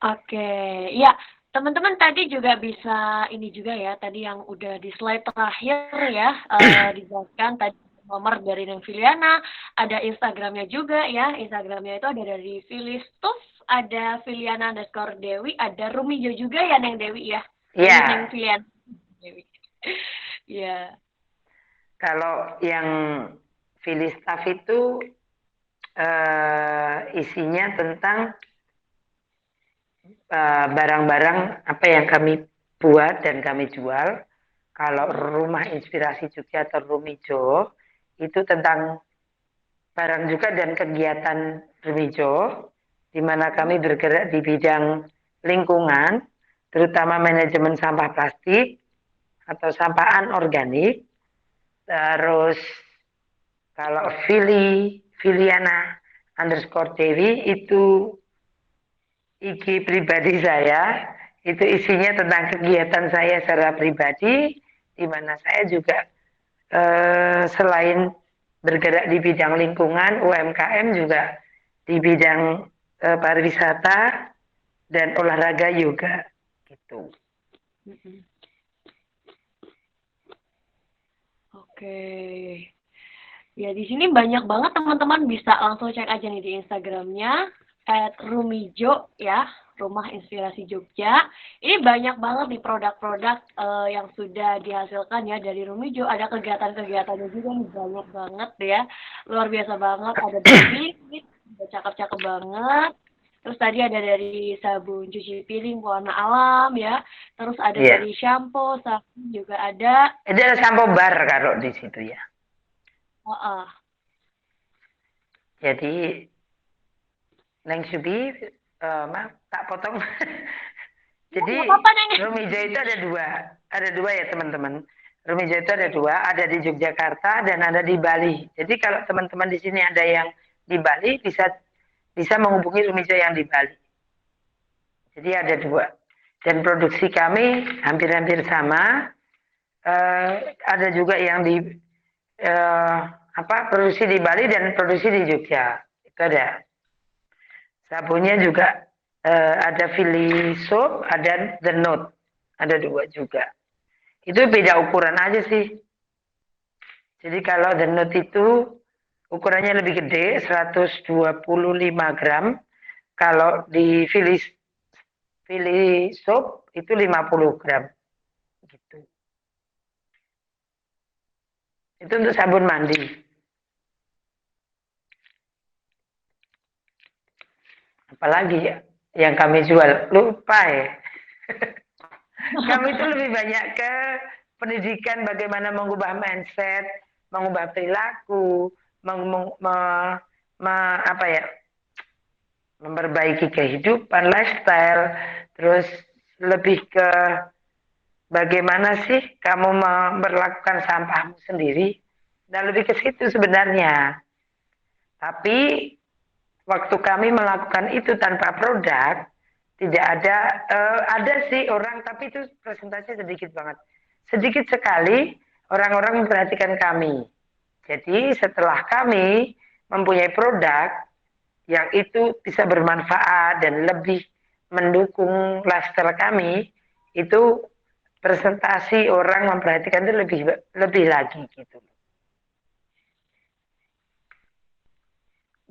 [SPEAKER 1] Oke, ya teman-teman tadi juga bisa ini juga ya, tadi yang udah di slide terakhir ya, dijelaskan tadi nomor dari Neng Filiana, ada Instagramnya juga ya, Instagramnya itu ada dari Filistus, ada Filiana_Dewi, ada Rumijo juga ya Neng Dewi ya,
[SPEAKER 2] Iya.
[SPEAKER 1] Neng Filiana Dewi. Ya.
[SPEAKER 2] Kalau yang Filistaf itu isinya tentang barang-barang apa yang kami buat dan kami jual. Kalau Rumah Inspirasi Jogja atau Rumijo itu tentang barang juga dan kegiatan Rumijo, di mana kami bergerak di bidang lingkungan, terutama manajemen sampah plastik atau sampah anorganik, terus Kalau Filiana underscore Dewi itu IG pribadi saya, itu isinya tentang kegiatan saya secara pribadi, di mana saya juga selain bergerak di bidang lingkungan, UMKM juga di bidang pariwisata dan olahraga yoga gitu.
[SPEAKER 1] Oke. Ya, di sini banyak banget teman-teman bisa langsung cek aja nih di Instagramnya @rumijo ya, Rumah Inspirasi Jogja. Ini banyak banget nih produk-produk yang sudah dihasilkan ya dari Rumijo. Ada kegiatan-kegiatannya juga nih banyak banget ya, luar biasa banget. Ada dari udah cakep-cakep banget. Terus tadi ada dari sabun cuci piring warna alam ya. Terus ada
[SPEAKER 2] Iya.
[SPEAKER 1] dari shampoo, sabun juga ada.
[SPEAKER 2] Itu ada sampo bar kalau di situ ya.
[SPEAKER 1] Oh,
[SPEAKER 2] Jadi Neng Subi, maaf tak potong.
[SPEAKER 1] nggak
[SPEAKER 2] Jadi
[SPEAKER 1] apa-apa Neng.
[SPEAKER 2] Rumija itu ada dua ya teman-teman. Rumija itu ada dua, ada di Yogyakarta dan ada di Bali. Jadi kalau teman-teman di sini ada yang di Bali bisa menghubungi Rumija yang di Bali. Jadi ada dua. Dan produksi kami hampir-hampir sama. Ada juga yang di produksi di Bali dan produksi di Jogja. Itu ada. Sabunnya juga ada Philly Soap, ada The Note. Ada dua juga. Itu beda ukuran aja sih. Jadi kalau The Note itu ukurannya lebih gede, 125 gram. Kalau di Philly Soap itu 50 gram. Gitu. Itu untuk sabun mandi. Apalagi ya yang kami jual, lupa ya. Kami itu lebih banyak ke pendidikan bagaimana mengubah mindset, mengubah perilaku, meng, meng, me, me, apa ya, memperbaiki kehidupan, lifestyle, terus lebih ke bagaimana sih kamu memperlakukan sampahmu sendiri, dan lebih ke situ sebenarnya. Tapi waktu kami melakukan itu tanpa produk, tidak ada, ada sih orang, tapi itu presentasi sedikit banget. Sedikit sekali orang-orang memperhatikan kami. Jadi setelah kami mempunyai produk yang itu bisa bermanfaat dan lebih mendukung lifestyle kami, itu presentasi orang memperhatikan itu lebih lebih lagi gitu.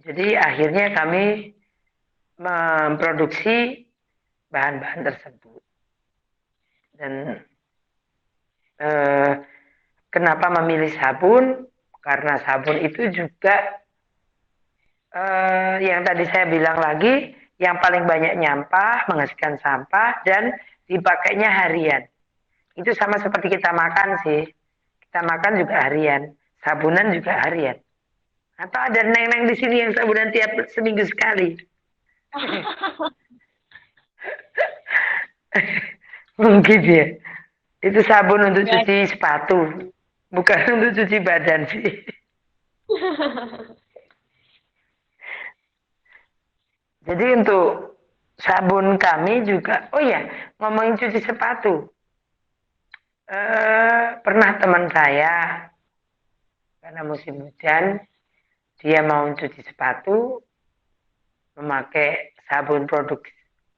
[SPEAKER 2] Jadi akhirnya kami memproduksi bahan-bahan tersebut. Dan kenapa memilih sabun? Karena sabun itu juga yang tadi saya bilang lagi, yang paling banyak nyampah, menghasilkan sampah, dan dipakainya harian. Itu sama seperti kita makan sih. Kita makan juga harian, sabunan juga harian. Atau ada neng-neng di sini yang sabunan tiap seminggu sekali. Mungkin ya. Itu sabun untuk
[SPEAKER 1] Nggak.
[SPEAKER 2] cuci sepatu, bukan untuk cuci badan sih. Jadi untuk sabun kami juga, oh ya, ngomongin cuci sepatu. Pernah teman saya, karena musim hujan, dia mau cuci sepatu, memakai sabun produk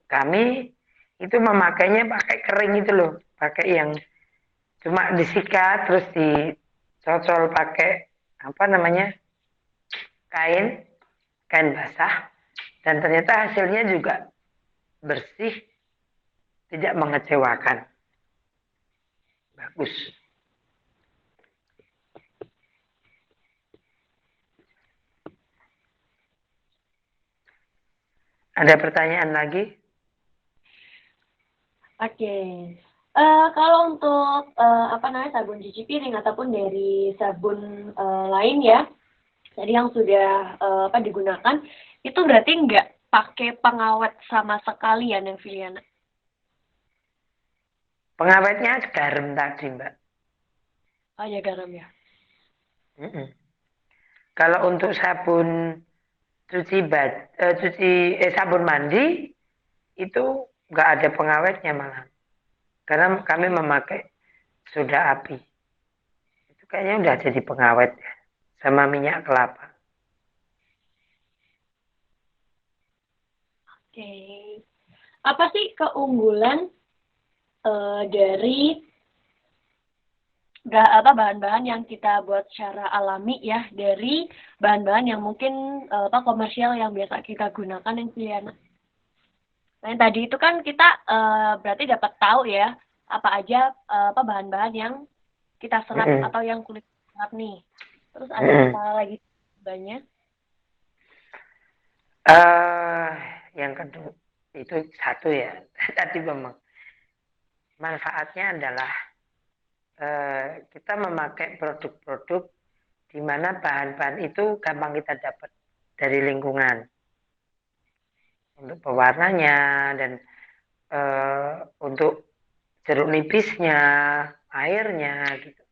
[SPEAKER 2] kami, itu memakainya pakai kering itu loh, pakai yang cuma disikat, terus dicocol pakai, apa namanya, kain, kain basah, dan ternyata hasilnya juga bersih, tidak mengecewakan. Bagus. Ada pertanyaan lagi?
[SPEAKER 1] Oke. Kalau untuk apa namanya sabun cuci piring ataupun dari sabun lain ya, tadi yang sudah apa digunakan, itu berarti nggak pakai pengawet sama sekali ya, Neng Filiana?
[SPEAKER 2] Pengawetnya garam tadi, Mbak.
[SPEAKER 1] Oh ya garam ya.
[SPEAKER 2] Mm-mm. Kalau untuk sabun mandi itu nggak ada pengawetnya malah. Karena kami memakai soda api. Itu kayaknya udah jadi pengawet ya. Sama minyak kelapa.
[SPEAKER 1] Oke. Apa sih keunggulan dari bahan-bahan yang kita buat secara alami ya dari bahan-bahan yang mungkin komersial yang biasa kita gunakan yang pilihan. Nah, yang tadi itu kan kita berarti dapat tahu ya apa aja bahan-bahan yang kita serap atau yang kulit serap nih. Terus ada apa lagi banyak?
[SPEAKER 2] Yang kedua itu satu ya. Tadi memang manfaatnya adalah kita memakai produk-produk di mana bahan-bahan itu gampang kita dapat dari lingkungan untuk pewarnanya dan untuk jeruk nipisnya, airnya gitu.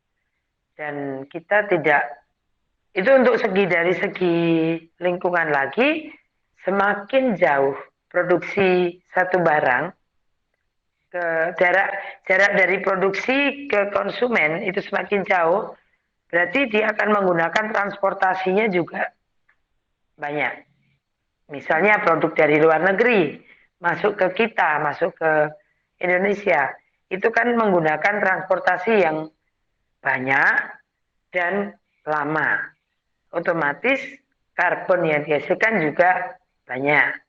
[SPEAKER 2] Dan kita tidak itu untuk dari segi lingkungan lagi semakin jauh produksi satu barang ke jarak dari produksi ke konsumen itu semakin jauh, berarti dia akan menggunakan transportasinya juga banyak. Misalnya produk dari luar negeri masuk ke kita, masuk ke Indonesia, itu kan menggunakan transportasi yang banyak dan lama. Otomatis karbon yang dihasilkan juga banyak.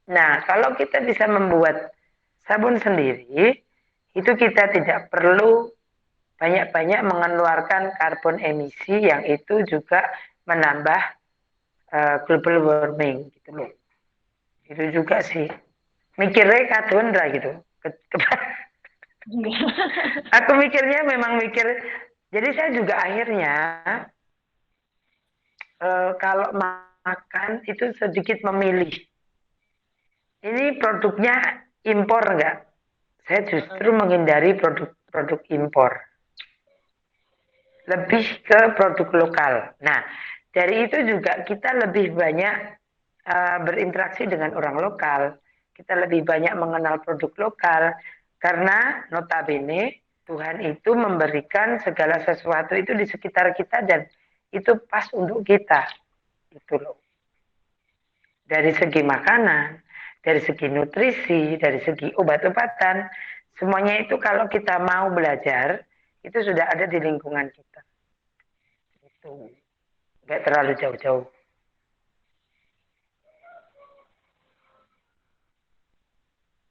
[SPEAKER 2] Nah, kalau kita bisa membuat sabun sendiri, itu kita tidak perlu banyak-banyak mengeluarkan karbon emisi yang itu juga menambah global warming gitu loh. Itu juga sih. Mikirnya kadondra gitu. Aku mikirnya memang mikir. Jadi saya juga akhirnya kalau makan itu sedikit memilih. Ini produknya impor enggak? Saya justru menghindari produk-produk impor. Lebih ke produk lokal. Nah, dari itu juga kita lebih banyak berinteraksi dengan orang lokal. Kita lebih banyak mengenal produk lokal. Karena notabene Tuhan itu memberikan segala sesuatu itu di sekitar kita dan itu pas untuk kita. Itu loh. Dari segi makanan, dari segi nutrisi, dari segi obat-obatan, semuanya itu kalau kita mau belajar, itu sudah ada di lingkungan kita. Itu nggak terlalu jauh-jauh.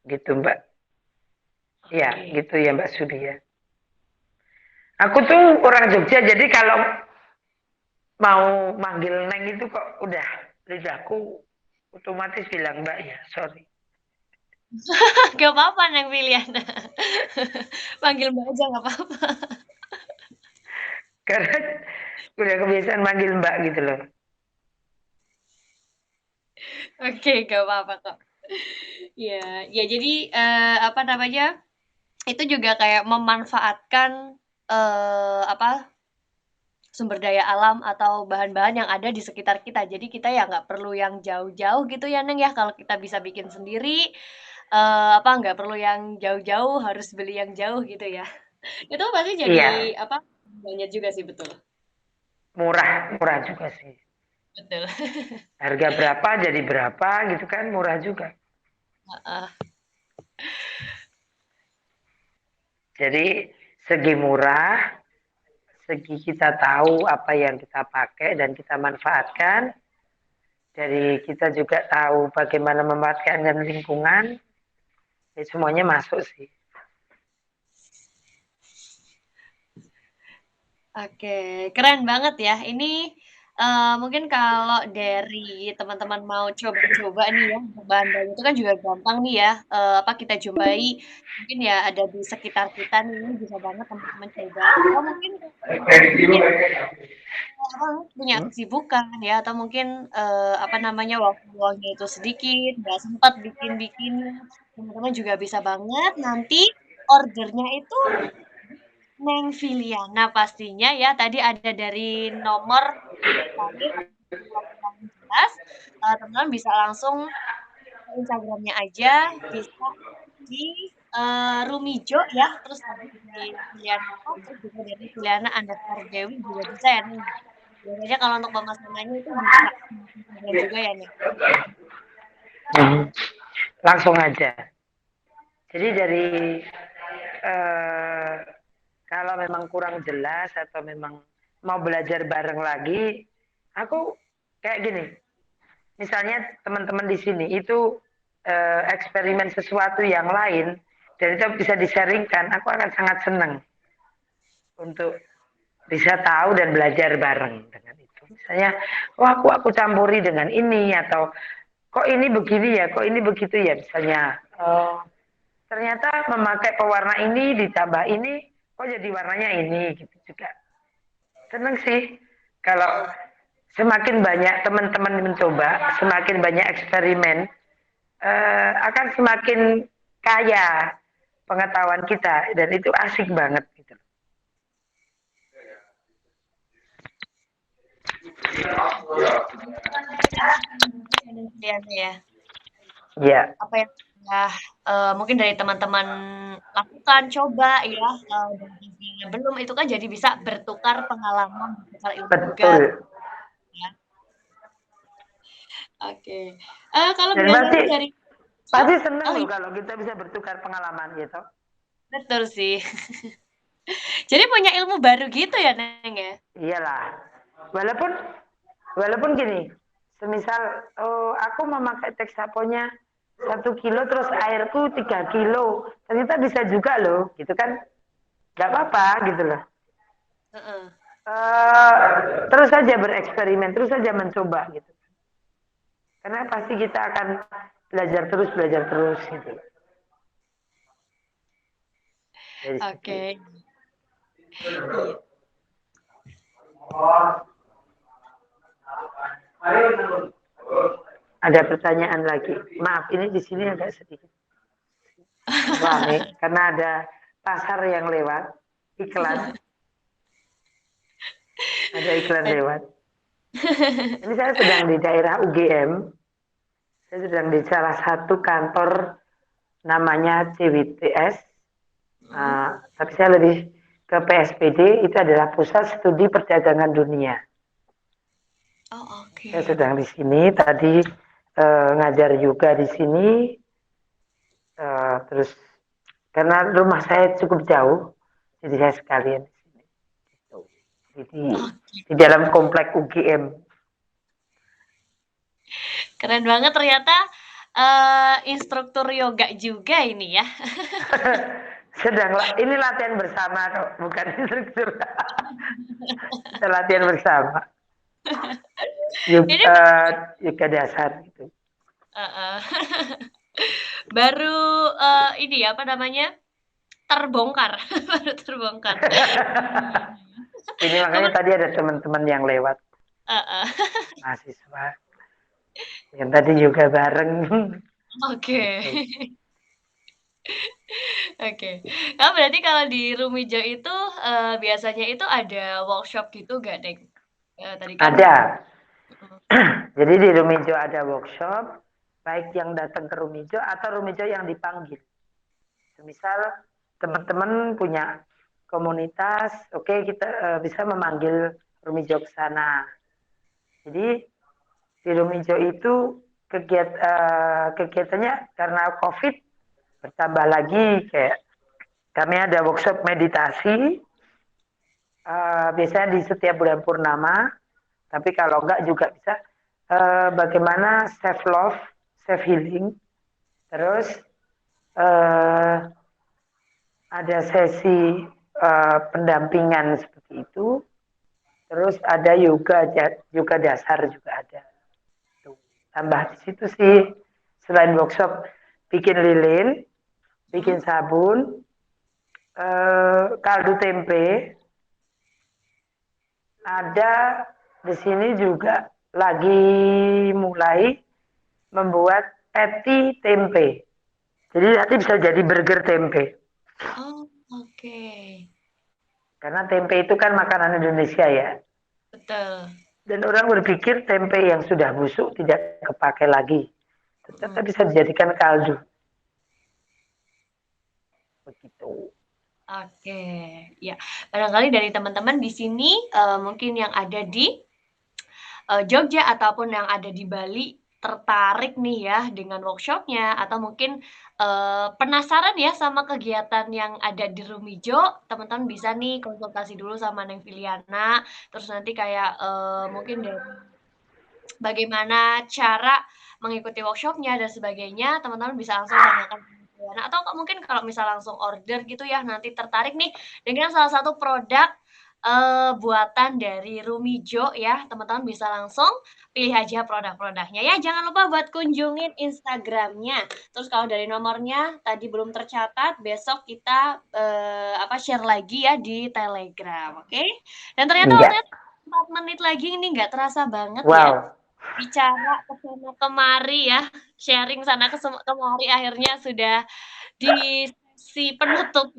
[SPEAKER 2] Gitu Mbak. Ya, gitu ya Mbak Sudi ya. Aku tuh orang Jogja, jadi kalau mau manggil Neng itu kok udah lidahku otomatis bilang Mbak ya, sorry.
[SPEAKER 1] Gak apa-apa Neng pilihan. Panggil Mbak aja gak apa-apa.
[SPEAKER 2] Karena udah kebiasaan manggil Mbak gitu loh.
[SPEAKER 1] Oke, gak apa-apa kok. Ya, ya jadi apa namanya? Itu juga kayak memanfaatkan sumber daya alam atau bahan-bahan yang ada di sekitar kita. Jadi kita ya nggak perlu yang jauh-jauh gitu ya Neng ya. Kalau kita bisa bikin sendiri, nggak perlu yang jauh-jauh harus beli yang jauh gitu ya. Itu pasti jadi
[SPEAKER 2] Iya,
[SPEAKER 1] banyak juga sih betul.
[SPEAKER 2] murah, murah juga sih.
[SPEAKER 1] Betul.
[SPEAKER 2] Harga berapa jadi berapa gitu kan, murah juga.
[SPEAKER 1] Heeh.
[SPEAKER 2] Jadi segi murah, segi kita tahu apa yang kita pakai dan kita manfaatkan, dari kita juga tahu bagaimana memanfaatkan lingkungan, ya semuanya masuk sih.
[SPEAKER 1] Oke, keren banget ya. Ini mungkin kalau dari teman-teman mau coba-coba nih ya, bahan-bahan itu kan juga gampang nih ya, kita jumpai mungkin ya ada di sekitar kita nih, ini bisa banget teman-teman coba. Atau mungkin punya punya
[SPEAKER 2] Hmm?
[SPEAKER 1] kesibukan ya, atau mungkin waktu luangnya itu sedikit, nggak sempat bikin-bikinnya, teman-teman juga bisa banget nanti ordernya itu Neng Filiana pastinya ya. Tadi ada dari nomor kami, yang jelas, teman-teman bisa langsung ke Instagramnya aja, bisa di Rumijo ya, terus tadi di Filiana, terus juga dari Filiana underscore Dewi juga bisa ya nih. Biasanya kalau untuk pemesanannya itu bisa di Instagram juga ya nih.
[SPEAKER 2] Hmm, langsung aja. Jadi dari eh, kalau memang kurang jelas atau memang mau belajar bareng lagi, aku kayak gini. Misalnya teman-teman di sini itu eksperimen sesuatu yang lain dan itu bisa disaringkan, aku akan sangat senang untuk bisa tahu dan belajar bareng dengan itu. Misalnya, oh aku campuri dengan ini atau kok ini begini ya, kok ini begitu ya. Misalnya, ternyata memakai pewarna ini ditambah ini, kok jadi warnanya ini gitu juga. Seneng sih kalau semakin banyak teman-teman mencoba, semakin banyak eksperimen, akan semakin kaya pengetahuan kita dan itu asik banget gitu.
[SPEAKER 1] Filiana ya.
[SPEAKER 2] Ya,
[SPEAKER 1] Apa yang sudah mungkin dari teman-teman lakukan, coba ya, dan yang belum itu kan jadi bisa bertukar pengalaman, bertukar ilmu juga
[SPEAKER 2] betul.
[SPEAKER 1] ya. Oke. Kalau
[SPEAKER 2] Dan
[SPEAKER 1] biasanya
[SPEAKER 2] pasti
[SPEAKER 1] dari oh,
[SPEAKER 2] pasti seneng
[SPEAKER 1] oh
[SPEAKER 2] loh
[SPEAKER 1] iya,
[SPEAKER 2] kalau kita bisa bertukar pengalaman gitu.
[SPEAKER 1] betul sih. Jadi punya ilmu baru gitu ya, Neng ya?
[SPEAKER 2] Iyalah. Walaupun walaupun gini, semisal oh, aku memakai Texaponya 1 kilo terus airku 3 kilo, ternyata bisa juga loh, gitu kan? Gak apa-apa gitu loh.
[SPEAKER 1] Heeh.
[SPEAKER 2] Terus saja bereksperimen, terus saja mencoba gitu. Karena pasti kita akan belajar terus gitu. Dari situ.
[SPEAKER 1] Oke. Iya.
[SPEAKER 2] Ada pertanyaan lagi. Maaf, ini di sini agak sedikit rame karena ada pasar yang lewat, iklan, ada iklan lewat. Ini saya sedang di daerah UGM, saya sedang di salah satu kantor namanya CWTS,
[SPEAKER 1] Mhm.
[SPEAKER 2] tapi saya lebih ke PSPD, itu adalah Pusat Studi Perdagangan Dunia.
[SPEAKER 1] Oh,
[SPEAKER 2] Saya
[SPEAKER 1] oke.
[SPEAKER 2] sedang di sini, tadi ngajar juga di sini, terus karena rumah saya cukup jauh, jadi saya sekalian di sini. Jadi
[SPEAKER 1] Oke.
[SPEAKER 2] di dalam komplek UGM.
[SPEAKER 1] Keren banget ternyata instruktur yoga juga ini ya.
[SPEAKER 2] Sedang ini latihan bersama kok, bukan instruktur. Kita latihan bersama.
[SPEAKER 1] Ini
[SPEAKER 2] Yoga dasar gitu.
[SPEAKER 1] heeh. Baru ini apa namanya? Terbongkar, baru terbongkar.
[SPEAKER 2] Ini makanya
[SPEAKER 1] Kemen
[SPEAKER 2] tadi ada teman-teman yang lewat
[SPEAKER 1] heeh.
[SPEAKER 2] mahasiswa yang tadi juga bareng
[SPEAKER 1] Oke.
[SPEAKER 2] gitu.
[SPEAKER 1] Oke. Nah, berarti kalau di Rumijo itu, biasanya itu ada workshop gitu nggak, Deng? Tadi kan
[SPEAKER 2] Ada.
[SPEAKER 1] mhm,
[SPEAKER 2] Jadi di Rumijo ada workshop, baik yang datang ke Rumijo atau Rumijo yang dipanggil. Misal teman-teman punya komunitas, oke okay, kita bisa memanggil Rumijo ke sana. Jadi di Rumijo itu kegiatannya karena COVID bertambah lagi kayak kami ada workshop meditasi biasanya di setiap bulan purnama, tapi kalau enggak juga bisa bagaimana self love, self healing, terus uh, ada sesi pendampingan seperti itu, terus ada yoga dasar juga ada. Tuh. Tambah di situ sih selain workshop bikin lilin,
[SPEAKER 1] mhm.
[SPEAKER 2] bikin sabun, kaldu tempe, ada di sini juga lagi mulai membuat patty tempe. Jadi nanti bisa jadi burger tempe.
[SPEAKER 1] Oh, oke.
[SPEAKER 2] Karena tempe itu kan makanan Indonesia ya.
[SPEAKER 1] Betul.
[SPEAKER 2] Dan orang berpikir tempe yang sudah busuk tidak kepakai lagi. Ternyata
[SPEAKER 1] Mm.
[SPEAKER 2] bisa dijadikan kaldu. Begitu.
[SPEAKER 1] Oke, ya. Barangkali dari teman-teman di sini mungkin yang ada di Jogja ataupun yang ada di Bali tertarik nih ya dengan workshopnya atau mungkin penasaran ya sama kegiatan yang ada di Rumijo, teman-teman bisa nih konsultasi dulu sama Neng Filiana, terus nanti kayak mungkin dari bagaimana cara mengikuti workshopnya dan sebagainya, teman-teman bisa langsung tanyakan ke Neng Filiana atau mungkin kalau misal langsung order gitu ya, nanti tertarik nih dengan salah satu produk buatan dari Rumijo ya, teman-teman bisa langsung pilih aja produk-produknya ya. Jangan lupa buat kunjungin Instagramnya. Terus kalau dari nomornya tadi belum tercatat, besok kita share lagi ya di Telegram, oke? Dan ternyata
[SPEAKER 2] Iya.
[SPEAKER 1] waktunya 4 menit lagi ini nggak terasa banget ya.
[SPEAKER 2] Wow.
[SPEAKER 1] Bicara kesana kemari ya, sharing sana kemari akhirnya sudah di sesi penutup.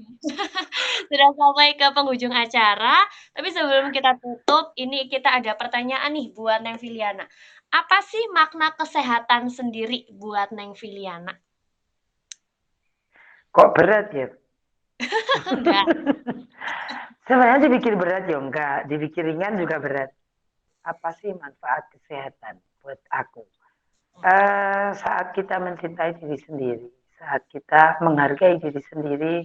[SPEAKER 1] Sudah sampai ke penghujung acara, tapi sebelum kita tutup, ini kita ada pertanyaan nih buat Neng Filiana. Apa sih makna kesehatan sendiri buat Neng Filiana?
[SPEAKER 2] Kok berat ya?
[SPEAKER 1] Enggak.
[SPEAKER 2] Sebenarnya dipikir berat ya enggak, dipikir ringan juga berat. Apa sih manfaat kesehatan buat aku? Saat kita mencintai diri sendiri, saat kita menghargai diri sendiri,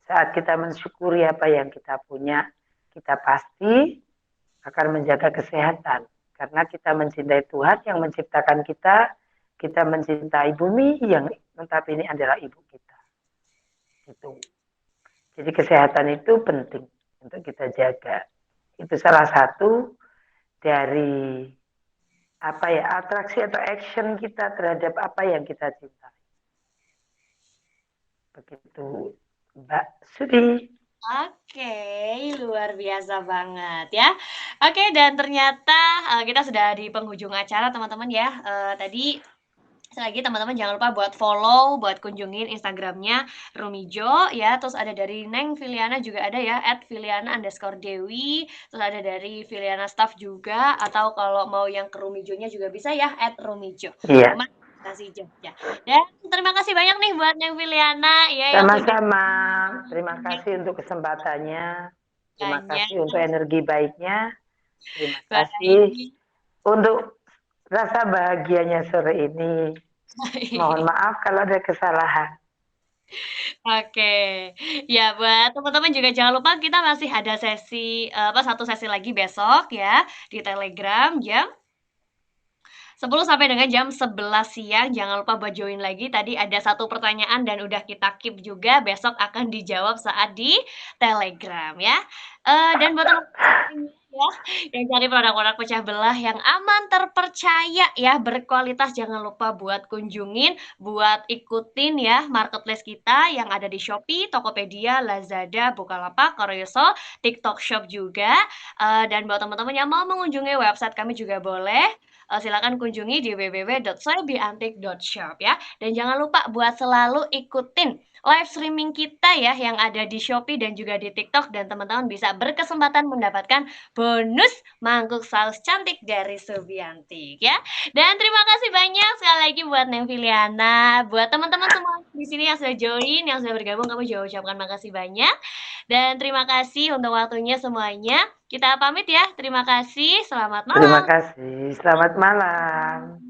[SPEAKER 2] saat kita mensyukuri apa yang kita punya, kita pasti akan menjaga kesehatan. Karena kita mencintai Tuhan yang menciptakan kita mencintai bumi yang notabene adalah ibu kita. Gitu. Jadi kesehatan itu penting untuk kita jaga. Itu salah satu dari apa ya, atraksi atau action kita terhadap apa yang kita cintai. Begitu, Mbak Sudi.
[SPEAKER 1] Oke, luar biasa banget ya. Oke, dan ternyata kita sudah di penghujung acara teman-teman ya. Tadi sekali lagi teman-teman jangan lupa buat follow, buat kunjungin Instagramnya Rumijo ya. Terus ada dari Neng Filiana juga ada ya, @filiana_dewi. Terus ada dari Filiana Staff juga. Atau kalau mau yang ke Rumijonya juga bisa ya, @rumijo.
[SPEAKER 2] Iya,
[SPEAKER 1] Makasih Jogja. Dan terima kasih banyak nih buat Neng Filiana ya yang sudah
[SPEAKER 2] sama-sama. Terima kasih untuk kesempatannya. Terima
[SPEAKER 1] banyak.
[SPEAKER 2] kasih untuk energi baiknya. Terima kasih
[SPEAKER 1] Baik.
[SPEAKER 2] untuk rasa bahagianya sore ini. Mohon maaf kalau ada kesalahan.
[SPEAKER 1] Oke. Ya, buat teman-teman juga jangan lupa kita masih ada sesi, satu sesi lagi besok ya, di Telegram jam 10 sampai dengan jam 11 siang. Jangan lupa buat join lagi. Tadi ada satu pertanyaan dan udah kita keep juga, besok akan dijawab saat di Telegram ya. Dan buat teman-teman ya, yang cari produk-produk pecah belah yang aman, terpercaya ya, berkualitas, jangan lupa buat kunjungin, buat ikutin ya marketplace kita yang ada di Shopee, Tokopedia, Lazada, Bukalapak, Koryoso, TikTok Shop juga. Dan buat teman-teman yang mau mengunjungi website kami juga boleh, silakan kunjungi di www.soebiantik.shop ya. Dan jangan lupa buat selalu ikutin live streaming kita ya yang ada di Shopee dan juga di TikTok dan teman-teman bisa berkesempatan mendapatkan bonus mangkuk saus cantik dari Subiantik ya. Dan terima kasih banyak sekali lagi buat Neng Filiana, buat teman-teman semua di sini yang sudah join, yang sudah bergabung, kami juga ucapkan makasih banyak. Dan terima kasih untuk waktunya semuanya. Kita pamit ya. Terima kasih. Selamat
[SPEAKER 2] Terima
[SPEAKER 1] malam.
[SPEAKER 2] kasih. Selamat malam.